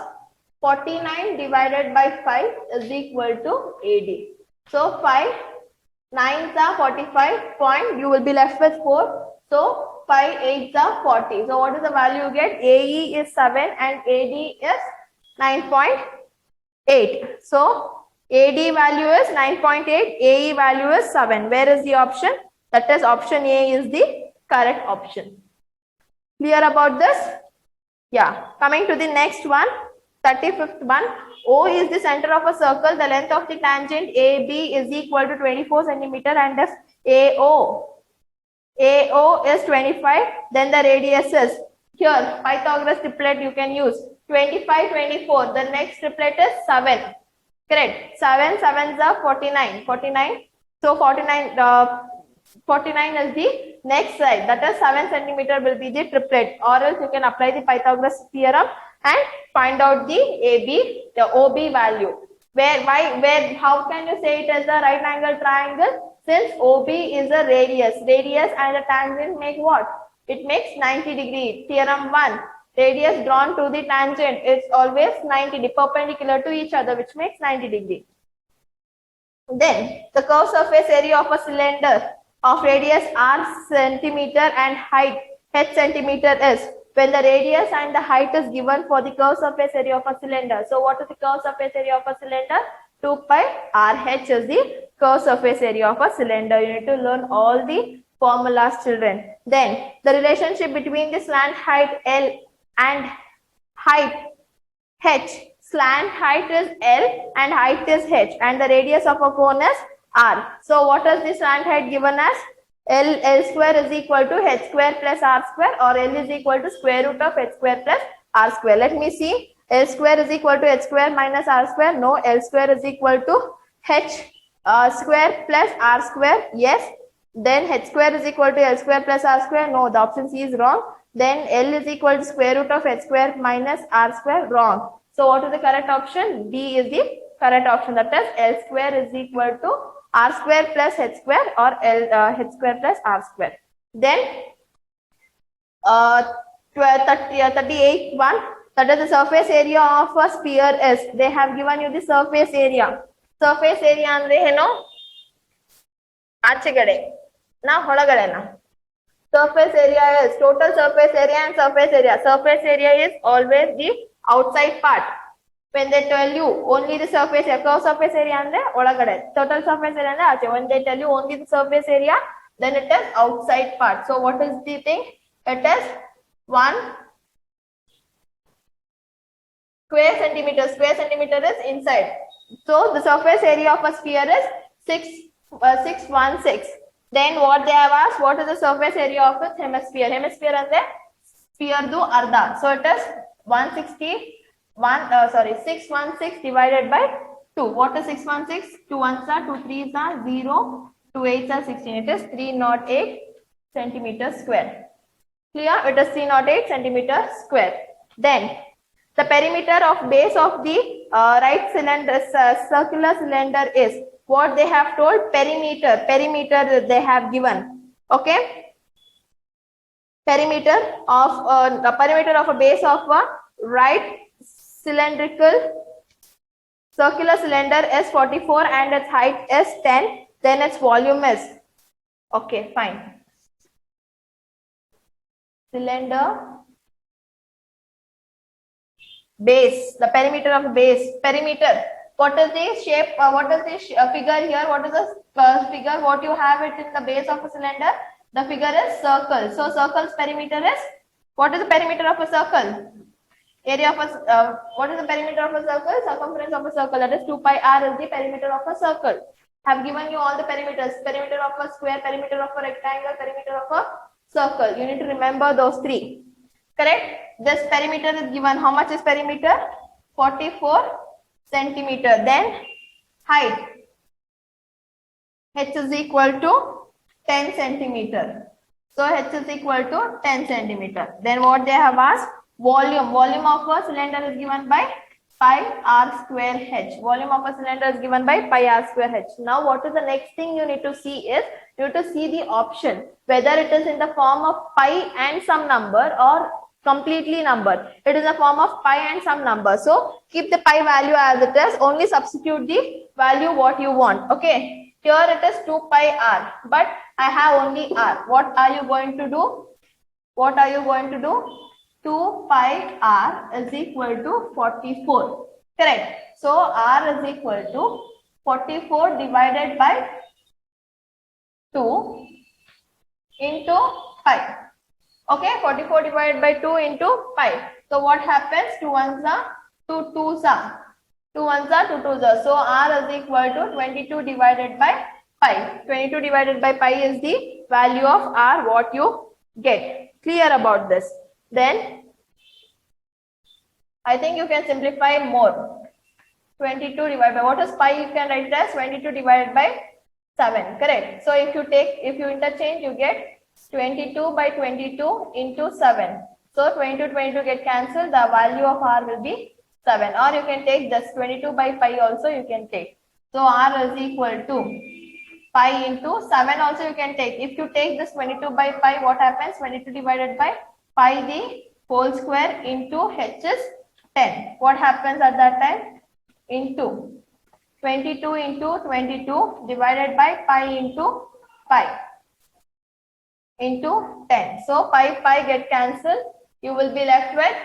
49 divided by 5 is equal to AD. So 5 9s are 45 point. You will be left with 4. So 5 8s are 40. So what is the value you get? AE is 7 and AD is 9.8. So AD value is 9.8, AE value is 7. Where is the option? That is option A is the correct option. Clear about this? Yeah. Coming to the next one, 35th one. O is the center of a circle. The length of the tangent AB is equal to 24 centimeter, and if AO is 25, then the radius is, here Pythagoras triplet you can use, 25, 24. The next triplet is 7. Correct. 7 7s are 49. 49. So 49. 49 is the next side. That is 7 centimeter will be the triplet, or else you can apply the Pythagoras theorem and find out the the OB value. How can you say it as a right angle triangle? Since OB is a radius and the tangent make what? It makes 90 degree. Theorem 1. Radius drawn to the tangent is always 90 perpendicular to each other, which makes 90 degree. Then the curved surface area of a cylinder of radius r centimeter and height h centimeter is when the radius and the height is given for the curved surface area of a cylinder. So what is the curved surface area of a cylinder? 2 pi RH is the curved surface area of a cylinder. You need to learn all the formulas, children. Then the relationship between the slant height L and height h. Slant height is L and height is h, and the radius of a cone is r. So what is the slant height given as? L square is equal to h square plus r square, or L is equal to square root of h square plus r square. Let me see. L square is equal to h square minus r square. No, L square is equal to h square plus r square. Yes. Then h square is equal to L square plus r square. No, the option C is wrong. Then L is equal to square root of h square minus r square. Wrong. So what is the correct option? D is the correct option. That is L square is equal to r square plus h square, or h square plus r square. Then 38th one, that is the surface area of a sphere is. They have given you the surface area. Surface area andre ಏನು? ಆಚೆಗಡೆ ನಾ ಹೊಳಗಡೆನಾ? Surface area is total surface area and surface area. Surface area is always the outside part. When they tell you only the surface area, curved surface area andre ಒಳಗಡೆ, total surface area andre ಆಚೆ. When they tell you only the surface area, then it is outside part. So what is the thing? It is 1 square centimeter. Square centimeter is inside. So the surface area of a sphere is 616. Then what they have asked, what is the surface area of its hemisphere? Hemisphere andre sphere do arda. So it is 616 divided by 2. What is 616? 2 ones are 2 3s are 0, 2 8s are 16. It is 308 centimeter square. Clear? It is 308 centimeter square. Then the perimeter of base of the right cylinder, circular cylinder is what they have told. Perimeter they have given. Okay. Perimeter of the perimeter of a base of a right cylindrical circular cylinder is 44 and its height is 10. Then its volume is, okay, fine. Cylinder base, the perimeter of base. Perimeter. What is the shape? What is the figure here? What is the figure? What you have it in the base of a cylinder? The figure is circle. So circle's perimeter is, what is the perimeter of a circle? Area of a what is the perimeter of a circle? Circumference of a circle. That is 2 pi r is the perimeter of a circle. Have given you all the perimeters. Perimeter of a square, perimeter of a rectangle, perimeter of a circle. You need to remember those three. Correct? This perimeter is given. How much is perimeter? 44 centimeter. Then height. H is equal to 10 centimeter. So H is equal to 10 centimeter. Then what they have asked? Volume. Volume of a cylinder is given by pi r square h. Volume of a cylinder is given by pi r square h. Now what is the next thing you need to see is, you need to see the option, whether it is in the form of pi and some number or completely number. It is a form of pi and some number. So keep the pi value as it is. Only substitute the value what you want. Okay. Here it is 2 pi r, but I have only r. What are you going to do? What are you going to do? 2 pi r is equal to 44. Correct. So r is equal to 44 divided by 2 into pi. Okay, 44 divided by 2 into pi. So what happens? 2 ones are 2 twos are. 2 ones are 2 twos are. So r is equal to 22 divided by pi. 22 divided by pi is the value of r what you get. Clear about this? Then I think you can simplify more. 22 divided by, what is pi? You can write it as 22 divided by 7, correct. So if you interchange, you get 22 by 22 into 7. So 22 get cancelled, the value of R will be 7. Or you can take just 22 by 5 also you can take. So R is equal to pi into 7 also you can take. If you take this 22 by pi, what happens? 22 divided by pi the whole square into h is 10. What happens at that time? Into 22 into 22 divided by pi into pi into 10. So pi get cancelled. You will be left with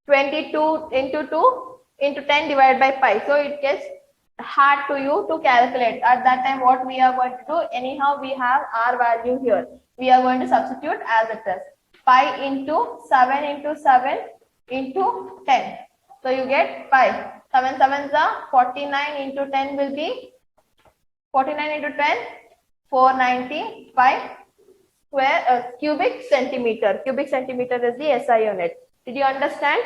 22 into 2 into 10 divided by pi. So it gets hard to you to calculate. At that time, what we are going to do? Anyhow, we have our value here. We are going to substitute as it is. Pi into 7 into 7 into 10. So you get pi. 7 sevens are 49 into 10 will be 49 into 10, 495 square cubic centimeter. Cubic centimeter is the SI unit. Did you understand?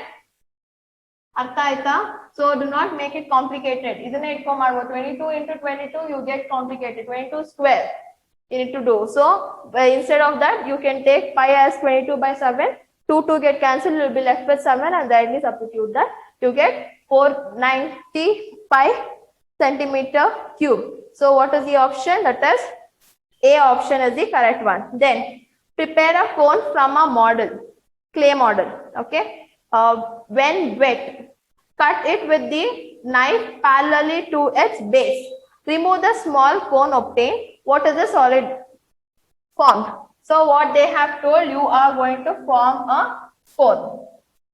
Artha aita? So do not make it complicated. Isn't it? 22 into 22, you get complicated. 22 square you need to do. So instead of that, you can take pi as 22 by 7. 2 get cancelled, you will be left with 7 and directly substitute that. You get 495 centimeter cube. So what is the option? That is A option is the correct one. Then prepare a cone from a model, clay model. Okay. When wet, cut it with the knife parallelly to its base. Remove the small cone obtained. What is the solid formed? So what they have told, you are going to form a cone.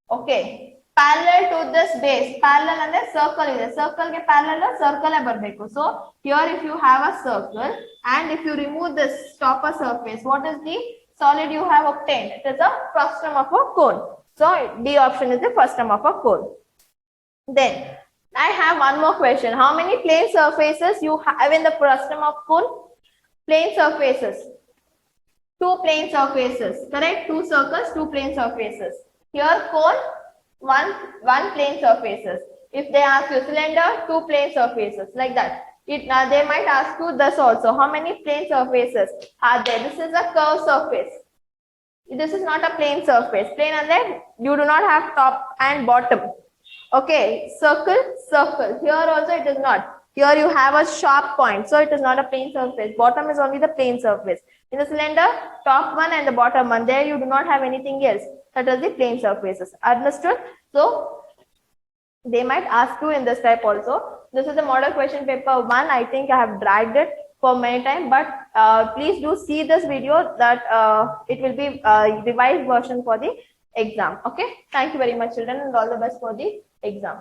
Okay. Parallel to this base. Parallel and a circle is a circle ke parallel circle barbeku. So here if you have a circle and if you remove this topper surface, what is the solid you have obtained? It is a frustum of a cone. So D option is the frustum of a cone. Then I have one more question. How many plane surfaces you have in the frustum of cone? Plane surfaces. 2 plane surfaces. Correct? 2 circles, 2 plane surfaces. Here cone, one plane surfaces. If they ask you cylinder, 2 plane surfaces, like that. They might ask you this also. How many plane surfaces are there? This is a curved surface. This is not a plane surface. Plane and then you do not have top and bottom. Okay, circle, circle. Here also it is not. Here you have a sharp point, so it is not a plane surface. Bottom is only the plane surface. In the cylinder, top one and the bottom one, there you do not have anything else. That is the plane surfaces. Understood? So they might ask you in this type also. This is the model question paper 1. I think I have dragged it for many times, but please do see this video, that it will be a revised version for the exam. Okay. Thank you very much, children, and all the best for the exam.